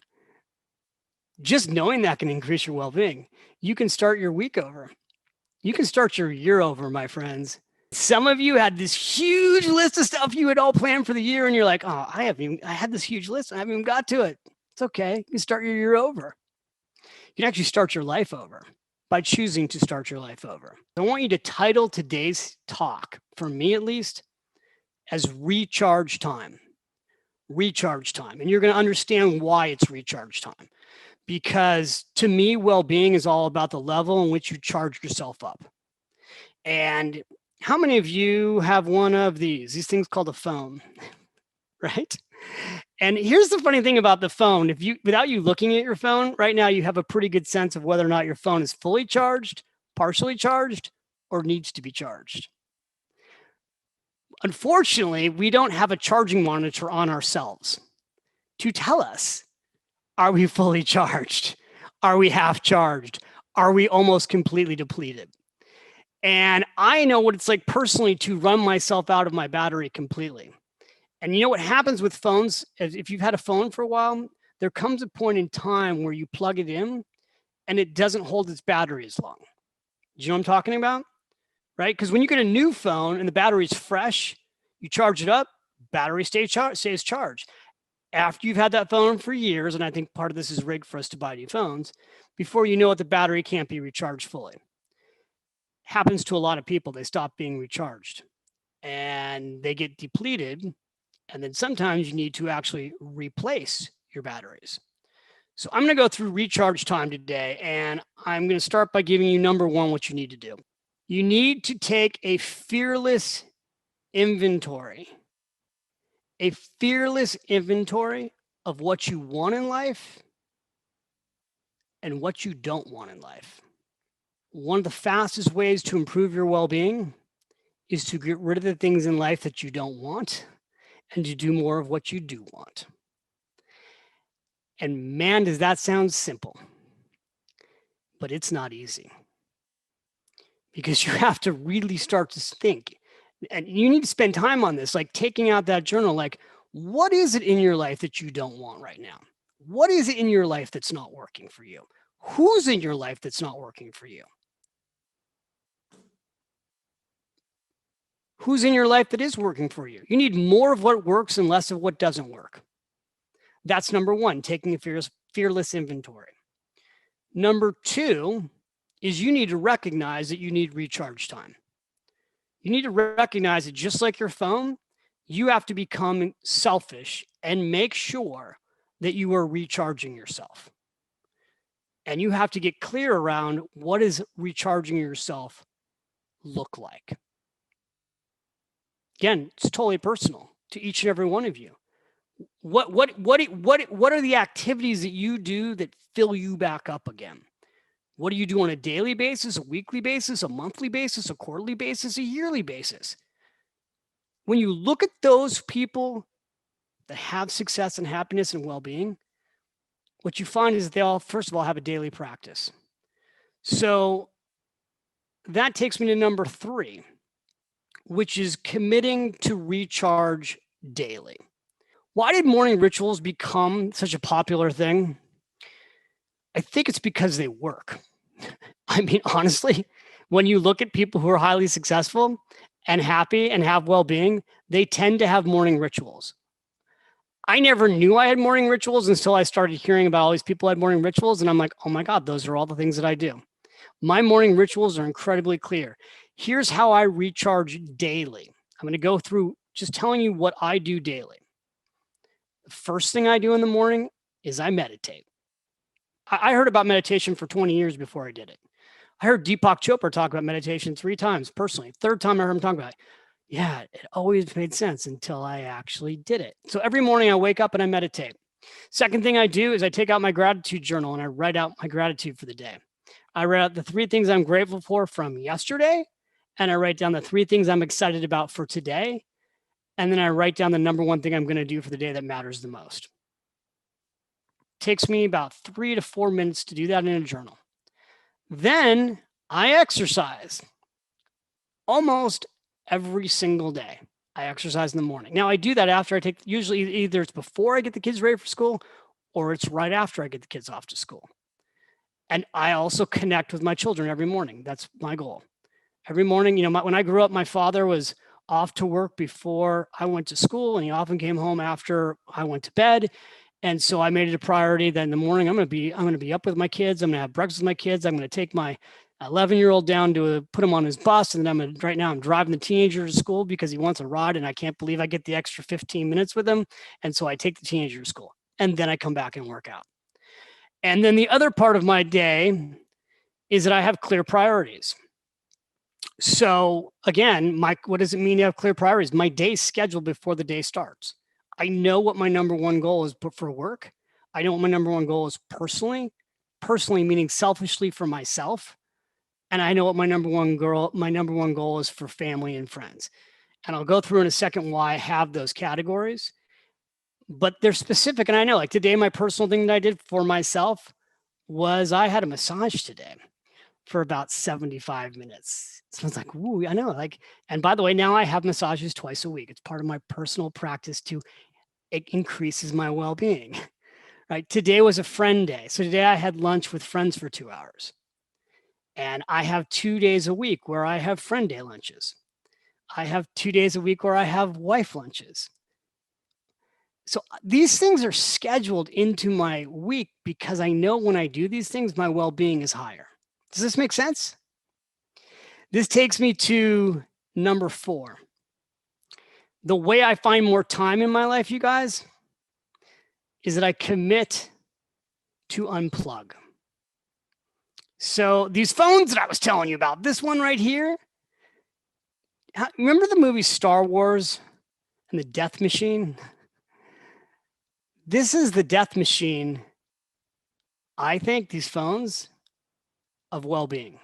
Just knowing that can increase your well-being. You can start your week over. You can start your year over, my friends. Some of you had this huge list of stuff you had all planned for the year, and you're like, oh, I had this huge list, and I haven't even got to it. It's okay. You can start your year over. You can actually start your life over by choosing to start your life over. I want you to title today's talk, for me at least, as recharge time. Recharge time. And you're going to understand why it's recharge time. Because to me, well-being is all about the level in which you charge yourself up. And how many of you have one of these things called a phone, right? And here's the funny thing about the phone. Without you looking at your phone right now, you have a pretty good sense of whether or not your phone is fully charged, partially charged, or needs to be charged. Unfortunately, we don't have a charging monitor on ourselves to tell us, are we fully charged? Are we half charged? Are we almost completely depleted? And I know what it's like personally to run myself out of my battery completely. And you know what happens with phones? If you've had a phone for a while, there comes a point in time where you plug it in and it doesn't hold its battery as long. Do you know what I'm talking about? Right? Because when you get a new phone and the battery's fresh, you charge it up, battery stays charged. after you've had that phone for years, and I think part of this is rigged for us to buy new phones, before you know it, the battery can't be recharged fully. Happens to a lot of people. They stop being recharged and they get depleted. And then sometimes you need to actually replace your batteries. So I'm going to go through recharge time today, and I'm going to start by giving you number one, what you need to do. You need to take a fearless inventory, of what you want in life and what you don't want in life. One of the fastest ways to improve your well-being is to get rid of the things in life that you don't want and to do more of what you do want. And man, does that sound simple, but it's not easy, because you have to really start to think, and you need to spend time on this, like taking out that journal, like, what is it in your life that you don't want right now? What is it in your life that's not working for you? Who's in your life that's not working for you? Who's in your life that is working for you? You need more of what works and less of what doesn't work. That's number one, taking a fearless inventory. Number two is you need to recognize that you need recharge time. You need to recognize that just like your phone, you have to become selfish and make sure that you are recharging yourself. And you have to get clear around, what does recharging yourself look like? Again, it's totally personal to each and every one of you. What are the activities that you do that fill you back up again? What do you do on a daily basis, a weekly basis, a monthly basis, a quarterly basis, a yearly basis? When you look at those people that have success and happiness and well-being, what you find is they all, first of all, have a daily practice. So that takes me to number three, which is committing to recharge daily. Why did morning rituals become such a popular thing? I think it's because they work. I mean, honestly, when you look at people who are highly successful and happy and have well-being, they tend to have morning rituals. I never knew I had morning rituals until I started hearing about all these people who had morning rituals. And I'm like, oh my God, those are all the things that I do. My morning rituals are incredibly clear. Here's how I recharge daily. I'm going to go through just telling you what I do daily. The first thing I do in the morning is I meditate. I heard about meditation for 20 years before I did it. I heard Deepak Chopra talk about meditation 3 times personally. Third time I heard him talk about it. Yeah, it always made sense until I actually did it. So every morning I wake up and I meditate. Second thing I do is I take out my gratitude journal and I write out my gratitude for the day. I write out the 3 things I'm grateful for from yesterday, and I write down the 3 things I'm excited about for today. And then I write down the number 1 thing I'm going to do for the day that matters the most. It takes me about 3 to 4 minutes to do that in a journal. Then I exercise almost every single day. I exercise in the morning. Now I do that after I take, usually either it's before I get the kids ready for school or it's right after I get the kids off to school. And I also connect with my children every morning. That's my goal. Every morning, you know, when I grew up, my father was off to work before I went to school, and he often came home after I went to bed. And so I made it a priority that in the morning, I'm going to be up with my kids. I'm going to have breakfast with my kids. I'm going to take my 11-year-old down to put him on his bus. And then right now I'm driving the teenager to school because he wants a ride. And I can't believe I get the extra 15 minutes with him. And so I take the teenager to school and then I come back and work out. And then the other part of my day is that I have clear priorities. So again, what does it mean to have clear priorities? My day's scheduled before the day starts. I know what my number 1 goal is for work. I know what my number 1 goal is personally meaning selfishly for myself. And I know what my number one goal is for family and friends. And I'll go through in a second why I have those categories, but they're specific. And I know, like today, my personal thing that I did for myself was I had a massage today for about 75 minutes. So it's like, ooh, I know, like, and by the way, now I have massages twice a week. It's part of my personal practice it increases my well-being, right? Today was a friend day. So today I had lunch with friends for 2 hours. And I have 2 days a week where I have friend day lunches. I have 2 days a week where I have wife lunches. So these things are scheduled into my week because I know when I do these things, my well-being is higher. Does this make sense? This takes me to number 4. The way I find more time in my life, you guys, is that I commit to unplug. So these phones that I was telling you about, this one right here, remember the movie Star Wars and the Death Machine? This is the death machine, I think, these phones, of well-being.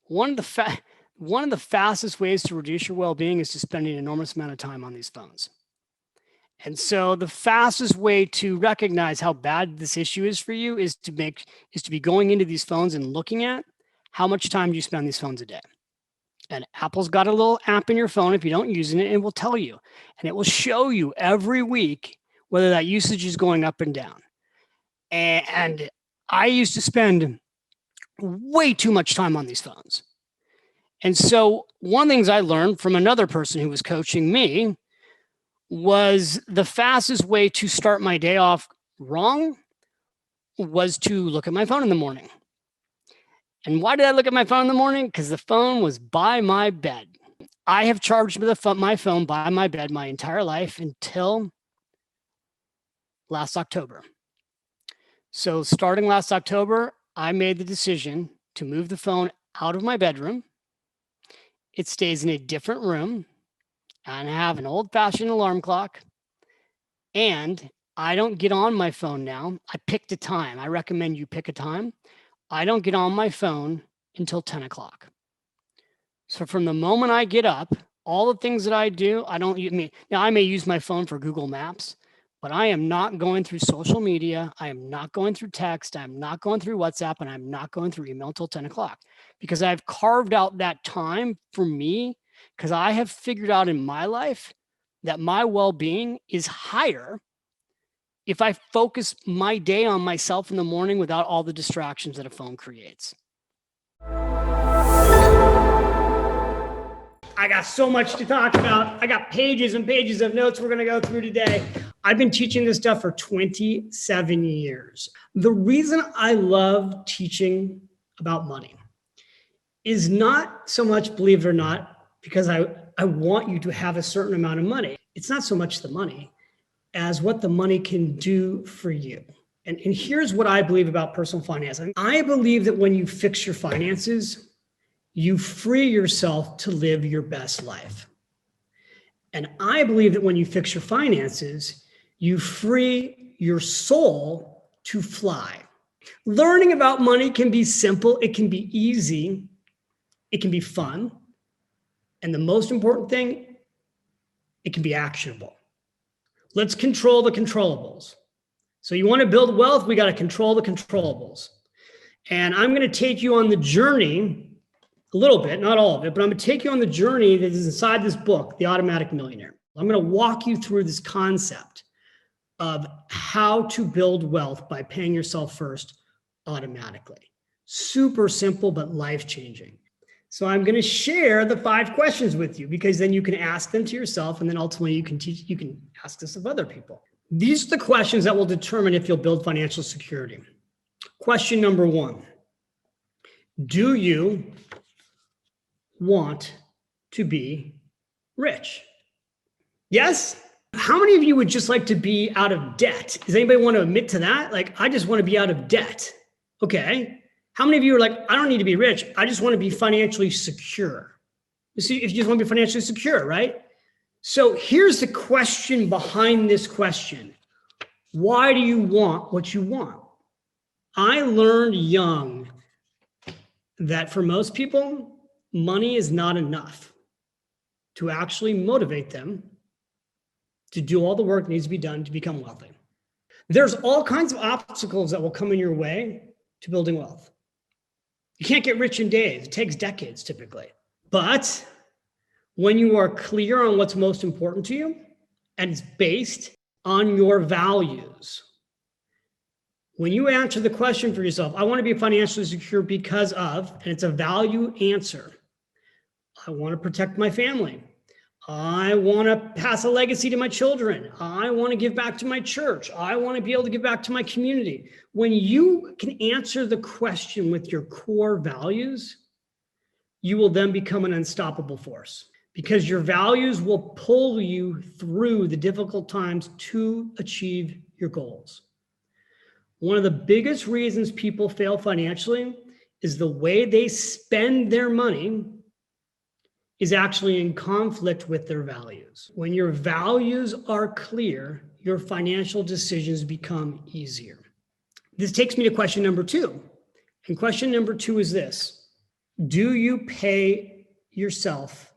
One of the fastest ways to reduce your well-being is to spend an enormous amount of time on these phones. And so the fastest way to recognize how bad this issue is for you is to be going into these phones and looking at how much time do you spend on these phones a day. And Apple's got a little app in your phone. If you don't use it, it will tell you. And it will show you every week whether that usage is going up and down. And I used to spend way too much time on these phones. And so one of the things I learned from another person who was coaching me was the fastest way to start my day off wrong was to look at my phone in the morning. And why did I look at my phone in the morning? Because the phone was by my bed. I have charged my phone by my bed my entire life until last October. So starting last October, I made the decision to move the phone out of my bedroom. It stays in a different room, and I have an old-fashioned alarm clock, and I don't get on my phone now. I picked a time. I recommend you pick a time. I don't get on my phone until 10 o'clock. So from the moment I get up, all the things that I do, now I may use my phone for Google Maps, but I am not going through social media. I am not going through text. I'm not going through WhatsApp, and I'm not going through email until 10 o'clock because I've carved out that time for me because I have figured out in my life that my well-being is higher if I focus my day on myself in the morning without all the distractions that a phone creates. I got so much to talk about. I got pages and pages of notes we're going to go through today. I've been teaching this stuff for 27 years. The reason I love teaching about money is not so much, believe it or not, because I want you to have a certain amount of money. It's not so much the money as what the money can do for you. And here's what I believe about personal finance. I believe that when you fix your finances, you free yourself to live your best life. And I believe that when you fix your finances, you free your soul to fly. Learning about money can be simple, it can be easy, it can be fun. And the most important thing, it can be actionable. Let's control the controllables. So you want to build wealth, we got to control the controllables. And I'm going to take you on the journey a little bit, not all of it, but I'm going to take you on the journey that is inside this book, The Automatic Millionaire. I'm going to walk you through this concept of how to build wealth by paying yourself first automatically. Super simple, but life-changing. So I'm going to share the 5 questions with you because then you can ask them to yourself, and then ultimately you can ask this of other people. These are the questions that will determine if you'll build financial security. Question number 1. Do you want to be rich? Yes? How many of you would just like to be out of debt? Does anybody want to admit to that? Like, I just want to be out of debt. Okay. How many of you are like, I don't need to be rich. I just want to be financially secure. You see, if you just want to be financially secure, right? So here's the question behind this question. Why do you want what you want? I learned young that for most people, money is not enough to actually motivate them to do all the work that needs to be done to become wealthy. There's all kinds of obstacles that will come in your way to building wealth. You can't get rich in days. It takes decades typically. But when you are clear on what's most important to you and it's based on your values, when you answer the question for yourself, I want to be financially secure because of, and it's a value answer. I want to protect my family. I want to pass a legacy to my children. I want to give back to my church. I want to be able to give back to my community. When you can answer the question with your core values, you will then become an unstoppable force, because your values will pull you through the difficult times to achieve your goals. One of the biggest reasons people fail financially is the way they spend their money is actually in conflict with their values. When your values are clear, your financial decisions become easier. This takes me to question number 2. And question number 2 is this: do you pay yourself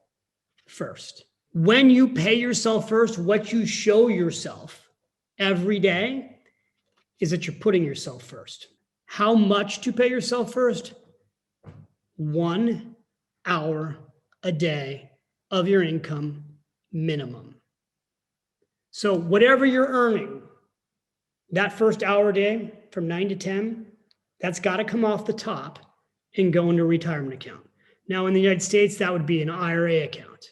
first? When you pay yourself first, what you show yourself every day is that you're putting yourself first. How much to pay yourself first? 1 hour a day of your income minimum. So whatever you're earning, that first hour a day from 9 to 10, that's got to come off the top and go into a retirement account. Now in the United States, that would be an IRA account,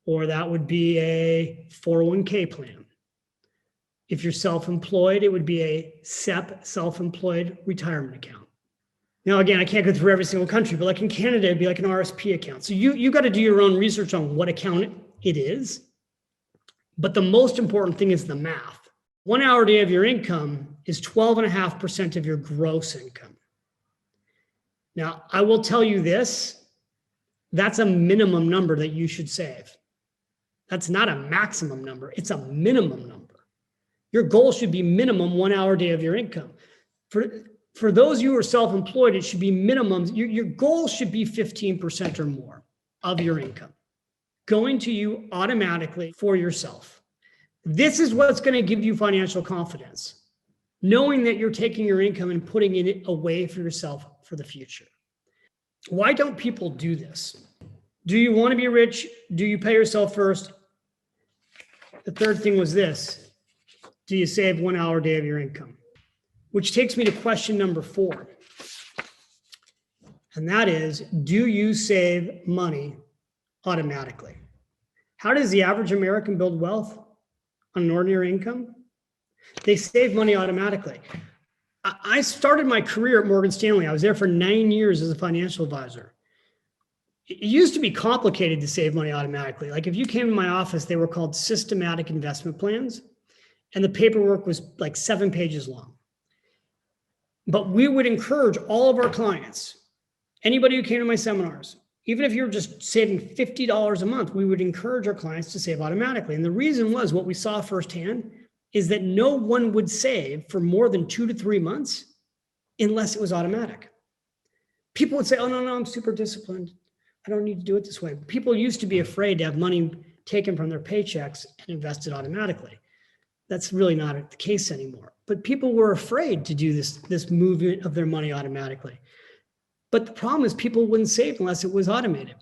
or that would be a 401k plan. If you're self-employed, it would be a SEP, self-employed retirement account. Now, again, I can't go through every single country, but like in Canada, it'd be like an RSP account. So you got to do your own research on what account it is. But the most important thing is the math. 1 hour a day of your income is 12.5% of your gross income. Now, I will tell you this, that's a minimum number that you should save. That's not a maximum number, it's a minimum number. Your goal should be minimum 1 hour a day of your income. For those of you who are self-employed, it should be minimum. Your goal should be 15% or more of your income going to you automatically for yourself. This is what's going to give you financial confidence, knowing that you're taking your income and putting it away for yourself for the future. Why don't people do this? Do you want to be rich? Do you pay yourself first? The third thing was this: do you save 1 hour a day of your income? Which takes me to question number 4. And that is, do you save money automatically? How does the average American build wealth on an ordinary income? They save money automatically. I started my career at Morgan Stanley. I was there for 9 years as a financial advisor. It used to be complicated to save money automatically. Like if you came to my office, they were called systematic investment plans, and the paperwork was like 7 pages long. But we would encourage all of our clients, anybody who came to my seminars, even if you're just saving $50 a month, we would encourage our clients to save automatically. And the reason was, what we saw firsthand is that no one would save for more than 2 to 3 months unless it was automatic. People would say, oh, no, I'm super disciplined. I don't need to do it this way. People used to be afraid to have money taken from their paychecks and invested automatically. That's really not the case anymore. But people were afraid to do this movement of their money automatically. But the problem is people wouldn't save unless it was automated.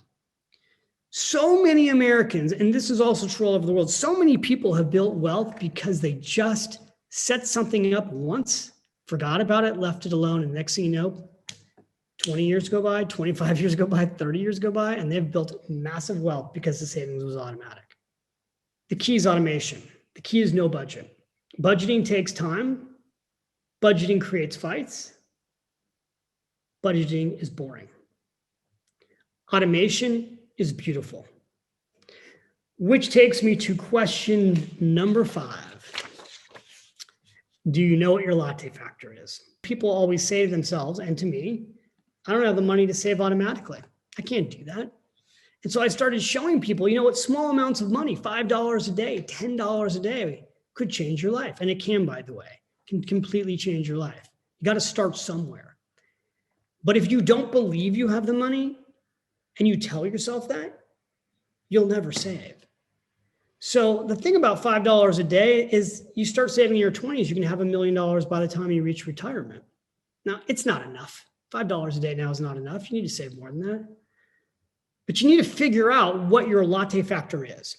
So many Americans, and this is also true all over the world, so many people have built wealth because they just set something up once, forgot about it, left it alone, and next thing you know, 20 years go by, 25 years go by, 30 years go by, and they've built massive wealth because the savings was automatic. The key is automation. The key is no budget. Budgeting takes time. Budgeting creates fights. Budgeting is boring. Automation is beautiful. Which takes me to question number 5. Do you know what your latte factor is? People always say to themselves and to me, I don't have the money to save automatically. I can't do that. And so I started showing people, you know what, small amounts of money, $5 a day, $10 a day could change your life. And it can, by the way, can completely change your life. You got to start somewhere. But if you don't believe you have the money and you tell yourself that, you'll never save. So the thing about $5 a day is you start saving in your 20s, you can have $1 million by the time you reach retirement. Now, it's not enough. $5 a day now is not enough. You need to save more than that. But you need to figure out what your latte factor is.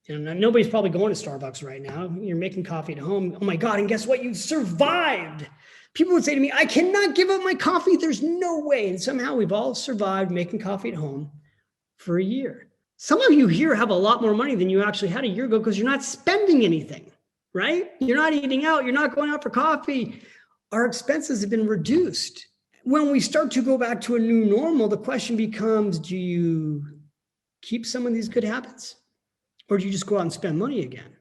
And nobody's probably going to Starbucks right now. You're making coffee at home. Oh my God, and guess what? You survived. People would say to me, I cannot give up my coffee. There's no way. And somehow we've all survived making coffee at home for a year. Some of you here have a lot more money than you actually had a year ago because you're not spending anything, right? You're not eating out. You're not going out for coffee. Our expenses have been reduced. When we start to go back to a new normal, the question becomes, do you keep some of these good habits or do you just go out and spend money again?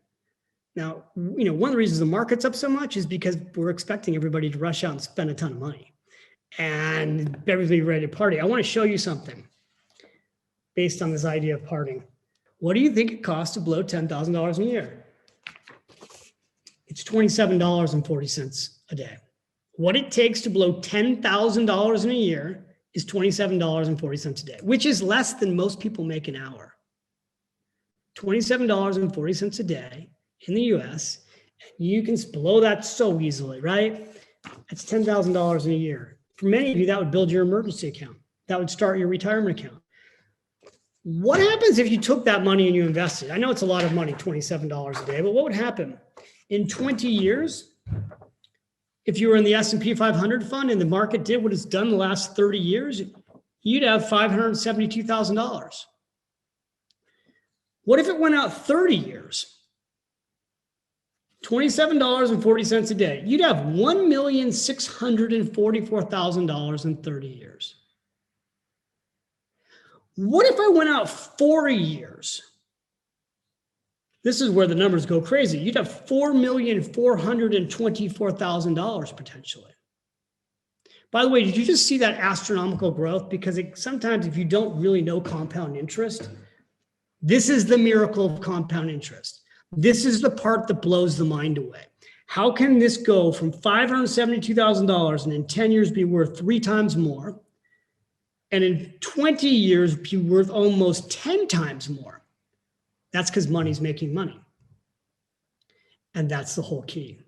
Now, one of the reasons the market's up so much is because we're expecting everybody to rush out and spend a ton of money and everybody ready to party. I want to show you something based on this idea of partying. What do you think it costs to blow $10,000 in a year? It's $27.40 a day. What it takes to blow $10,000 in a year is $27.40 a day, which is less than most people make an hour. $27.40 a day in the US, you can blow that so easily, right? That's $10,000 in a year. For many of you, that would build your emergency account. That would start your retirement account. What happens if you took that money and you invested? I know it's a lot of money, $27 a day, but what would happen? In 20 years, if you were in the S&P 500 fund and the market did what it's done the last 30 years, you'd have $572,000. What if it went out 30 years? $27.40 a day. You'd have $1,644,000 in 30 years. What if I went out 40 years? This is where the numbers go crazy. You'd have $4,424,000 potentially. By the way, did you just see that astronomical growth? Because sometimes if you don't really know compound interest, this is the miracle of compound interest. This is the part that blows the mind away. How can this go from $572,000 and in 10 years be worth 3 times more? And in 20 years, be worth almost 10 times more. That's because money's making money. And that's the whole key.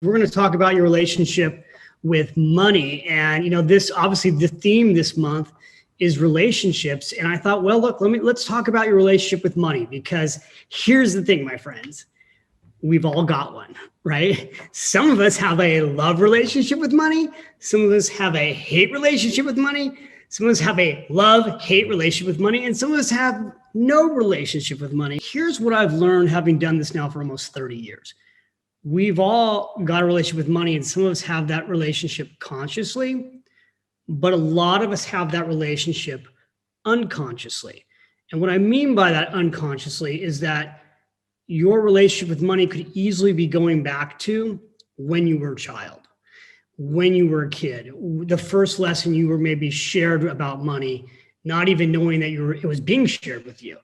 We're going to talk about your relationship with money. And, this obviously the theme this month is relationships. And I thought, well, look, let's talk about your relationship with money, because here's the thing, my friends. We've all got one, right? Some of us have a love relationship with money. Some of us have a hate relationship with money. Some of us have a love-hate relationship with money. And some of us have no relationship with money. Here's what I've learned having done this now for almost 30 years. We've all got a relationship with money, and some of us have that relationship consciously, but a lot of us have that relationship unconsciously. And what I mean by that unconsciously is that your relationship with money could easily be going back to when you were a child, when you were a kid, the first lesson you were maybe shared about money, not even knowing that it was being shared with you.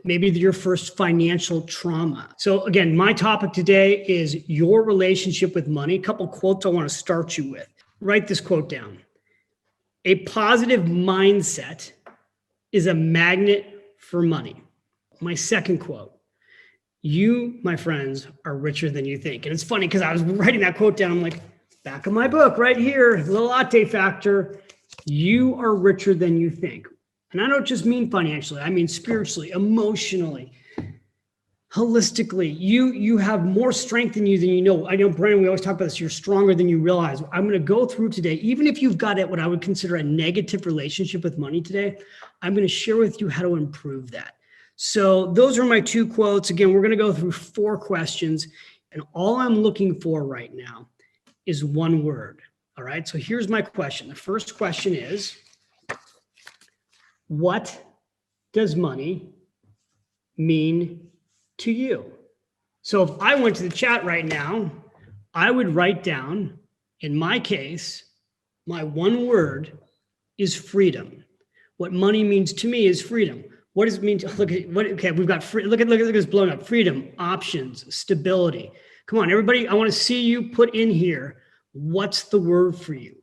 Maybe your first financial trauma. So again, my topic today is your relationship with money. A couple quotes I want to start you with. Write this quote down. A positive mindset is a magnet for money. My second quote. You, my friends, are richer than you think. And it's funny because I was writing that quote down. I'm like, back of my book right here, the Latte Factor. You are richer than you think. And I don't just mean financially. I mean spiritually, emotionally, holistically. You have more strength in you than you know. I know, Brandon, we always talk about this. You're stronger than you realize. I'm going to go through today, even if you've got what I would consider a negative relationship with money today, I'm going to share with you how to improve that. So those are my 2 quotes. Again, we're going to go through 4 questions, and all I'm looking for right now is one word. All right. So here's my question. The first question is, what does money mean to you? So if I went to the chat right now, I would write down, in my case, my one word is freedom. What money means to me is freedom. What does it mean to look at what? Okay, we've got free, look at this blown up. Freedom, options, stability. Come on, everybody. I want to see you put in here. What's the word for you?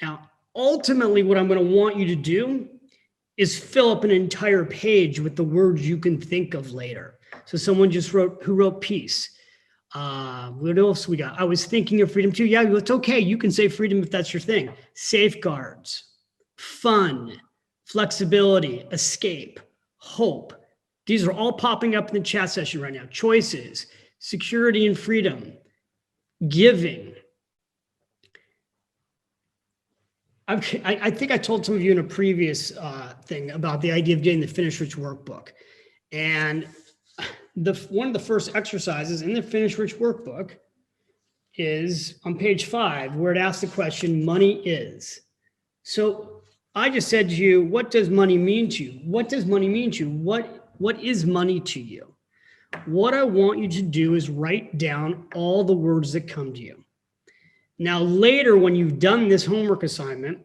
Now, ultimately, what I'm going to want you to do is fill up an entire page with the words you can think of later. So someone just wrote peace. What else we got? I was thinking of freedom too. Yeah, it's okay. You can say freedom if that's your thing. Safeguards, fun, flexibility, escape, hope. These are all popping up in the chat session right now. Choices, security and freedom, giving. I think I told some of you in a previous thing about the idea of getting the Finish Rich workbook. And one of the first exercises in the Finish Rich workbook is on page 5, where it asks the question, money is. So I just said to you, what does money mean to you? What does money mean to you? What is money to you? What I want you to do is write down all the words that come to you. Now, later, when you've done this homework assignment,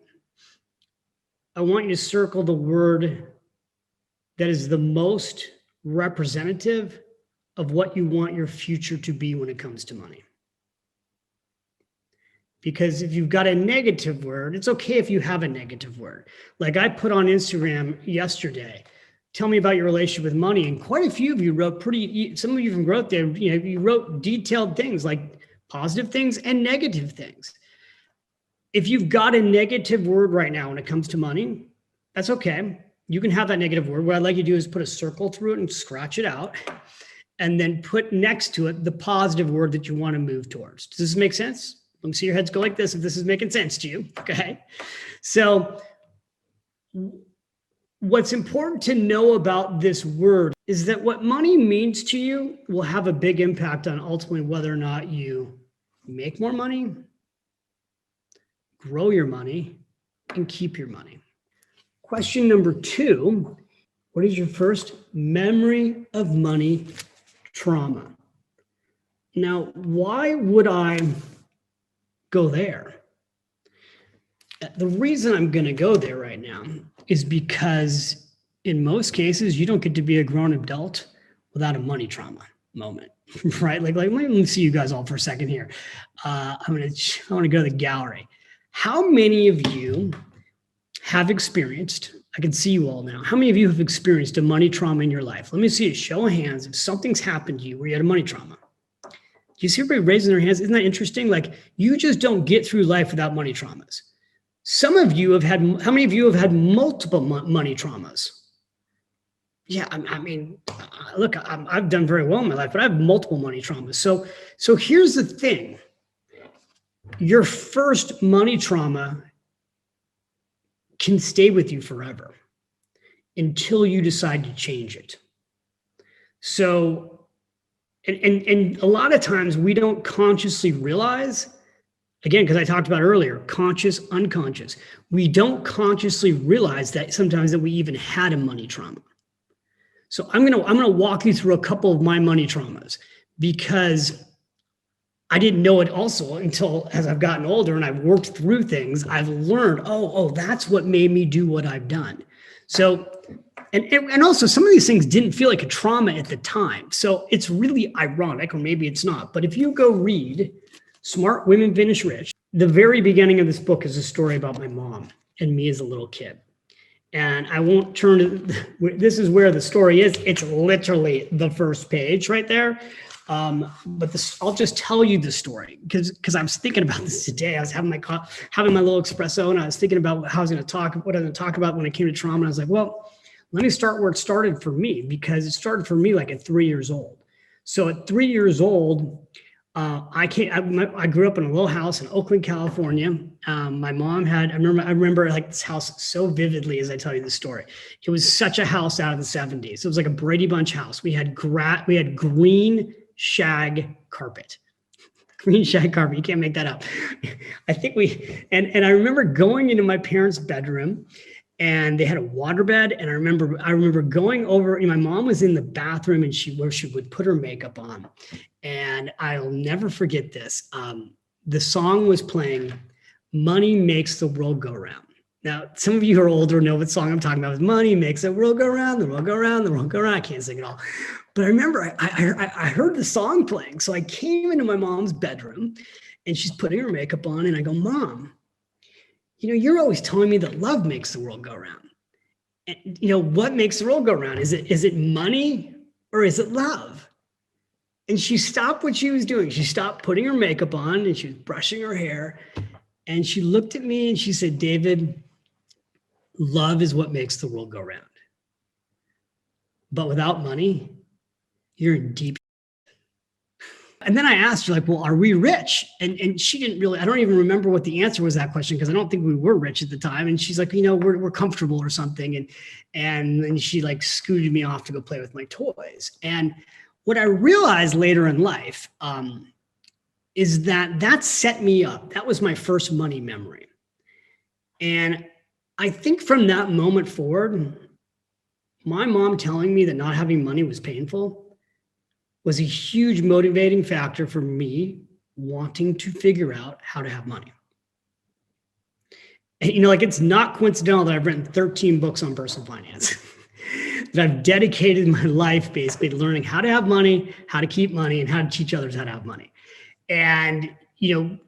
I want you to circle the word that is the most representative of what you want your future to be when it comes to money. Because if you've got a negative word, it's okay if you have a negative word. Like I put on Instagram yesterday, tell me about your relationship with money. And quite a few of you wrote some of you from GrowthDay, you wrote detailed things like positive things and negative things. If you've got a negative word right now when it comes to money, that's okay. You can have that negative word. What I'd like you to do is put a circle through it and scratch it out, and then put next to it the positive word that you want to move towards. Does this make sense? Let me see your heads go like this if this is making sense to you, okay? So what's important to know about this word is that what money means to you will have a big impact on ultimately whether or not you make more money, grow your money, and keep your money. Question number 2, what is your first memory of money trauma? Now, why would I go there? The reason I'm going to go there right now is because in most cases, you don't get to be a grown adult without a money trauma moment, right? Like let me see you guys all for a second here. I want to go to the gallery. How many of you have experienced, I can see you all now, how many of you have experienced a money trauma in your life? Let me see a show of hands if something's happened to you where you had a money trauma. Do you see everybody raising their hands? Isn't that interesting? Like you just don't get through life without money traumas. Some of you have had, how many of you have had multiple money traumas? Yeah, I mean, look, I've done very well in my life, but I have multiple money traumas. So here's the thing. Your first money trauma can stay with you forever until you decide to change it. So, and a lot of times we don't consciously realize, again, because I talked about earlier, conscious, unconscious. We don't consciously realize that sometimes that we even had a money trauma. So I'm gonna walk you through a couple of my money traumas because I didn't know it also until as I've gotten older and I've worked through things, I've learned, oh, that's what made me do what I've done. So, and also some of these things didn't feel like a trauma at the time. So it's really ironic, or maybe it's not, but if you go read Smart Women Finish Rich, the very beginning of this book is a story about my mom and me as a little kid. And I won't turn to, this is where the story is. It's literally the first page right there. But I'll just tell you the story because I was thinking about this today. I was having my little espresso and I was thinking about how I was going to talk, what I was going to talk about when it came to trauma. And I was like, well, let me start where it started for me, because it started for me like at 3 years old. So at 3 years old, I grew up in a little house in Oakland, California. My mom had, I remember like this house so vividly as I tell you the story. It was such a house out of the 70s. It was like a Brady Bunch house. We had green shag carpet. Green shag carpet. You can't make that up. I think and I remember going into my parents' bedroom and they had a waterbed. And I remember going over, my mom was in the bathroom and where she would put her makeup on. And I'll never forget this. The song was playing, Money Makes the World Go Round. Now, some of you who are older know what song I'm talking about. Is Money Makes the World Go Round, the world go round, the world go round. I can't sing it all. But I remember I heard the song playing. So I came into my mom's bedroom and she's putting her makeup on and I go, Mom, you're always telling me that love makes the world go round. And what makes the world go round? Is it money or is it love? And she stopped what she was doing. She stopped putting her makeup on and she was brushing her hair. And she looked at me and she said, David, love is what makes the world go round. But without money, you're in deep. And then I asked her, like, well, are we rich? And she didn't really, I don't even remember what the answer was to that question, because I don't think we were rich at the time. And she's like, we're comfortable or something. And then she like scooted me off to go play with my toys. And what I realized later in life is that set me up. That was my first money memory. And I think from that moment forward, my mom telling me that not having money was painful was a huge motivating factor for me wanting to figure out how to have money. And, like, it's not coincidental that I've written 13 books on personal finance, that I've dedicated my life basically to learning how to have money, how to keep money, and how to teach others how to have money. And,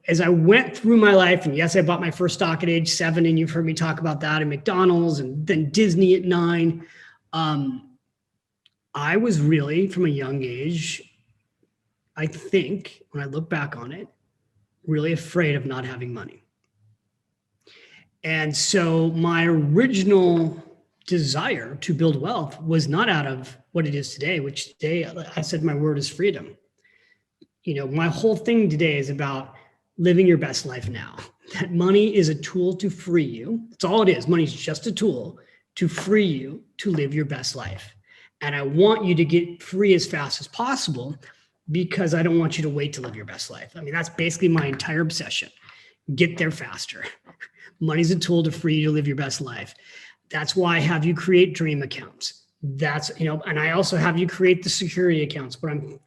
as I went through my life, and yes, I bought my first stock at age 7, and you've heard me talk about that, and McDonald's, and then Disney at 9. I was really, from a young age, I think, when I look back on it, really afraid of not having money. And so my original desire to build wealth was not out of what it is today, which today, I said my word is freedom. My whole thing today is about living your best life now. That money is a tool to free you. That's all it is. Money is just a tool to free you to live your best life. And I want you to get free as fast as possible, because I don't want you to wait to live your best life. I mean, that's basically my entire obsession. Get there faster. Money's a tool to free you to live your best life. That's why I have you create dream accounts. That's, and I also have you create the security accounts, but I'm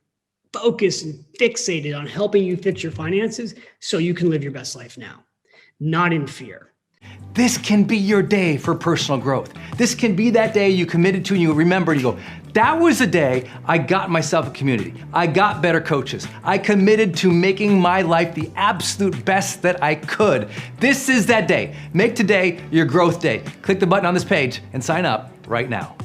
focused and fixated on helping you fix your finances so you can live your best life now, not in fear. This can be your day for personal growth. This can be that day you committed to and you remember and you go, that was the day I got myself a community. I got better coaches. I committed to making my life the absolute best that I could. This is that day. Make today your growth day. Click the button on this page and sign up right now.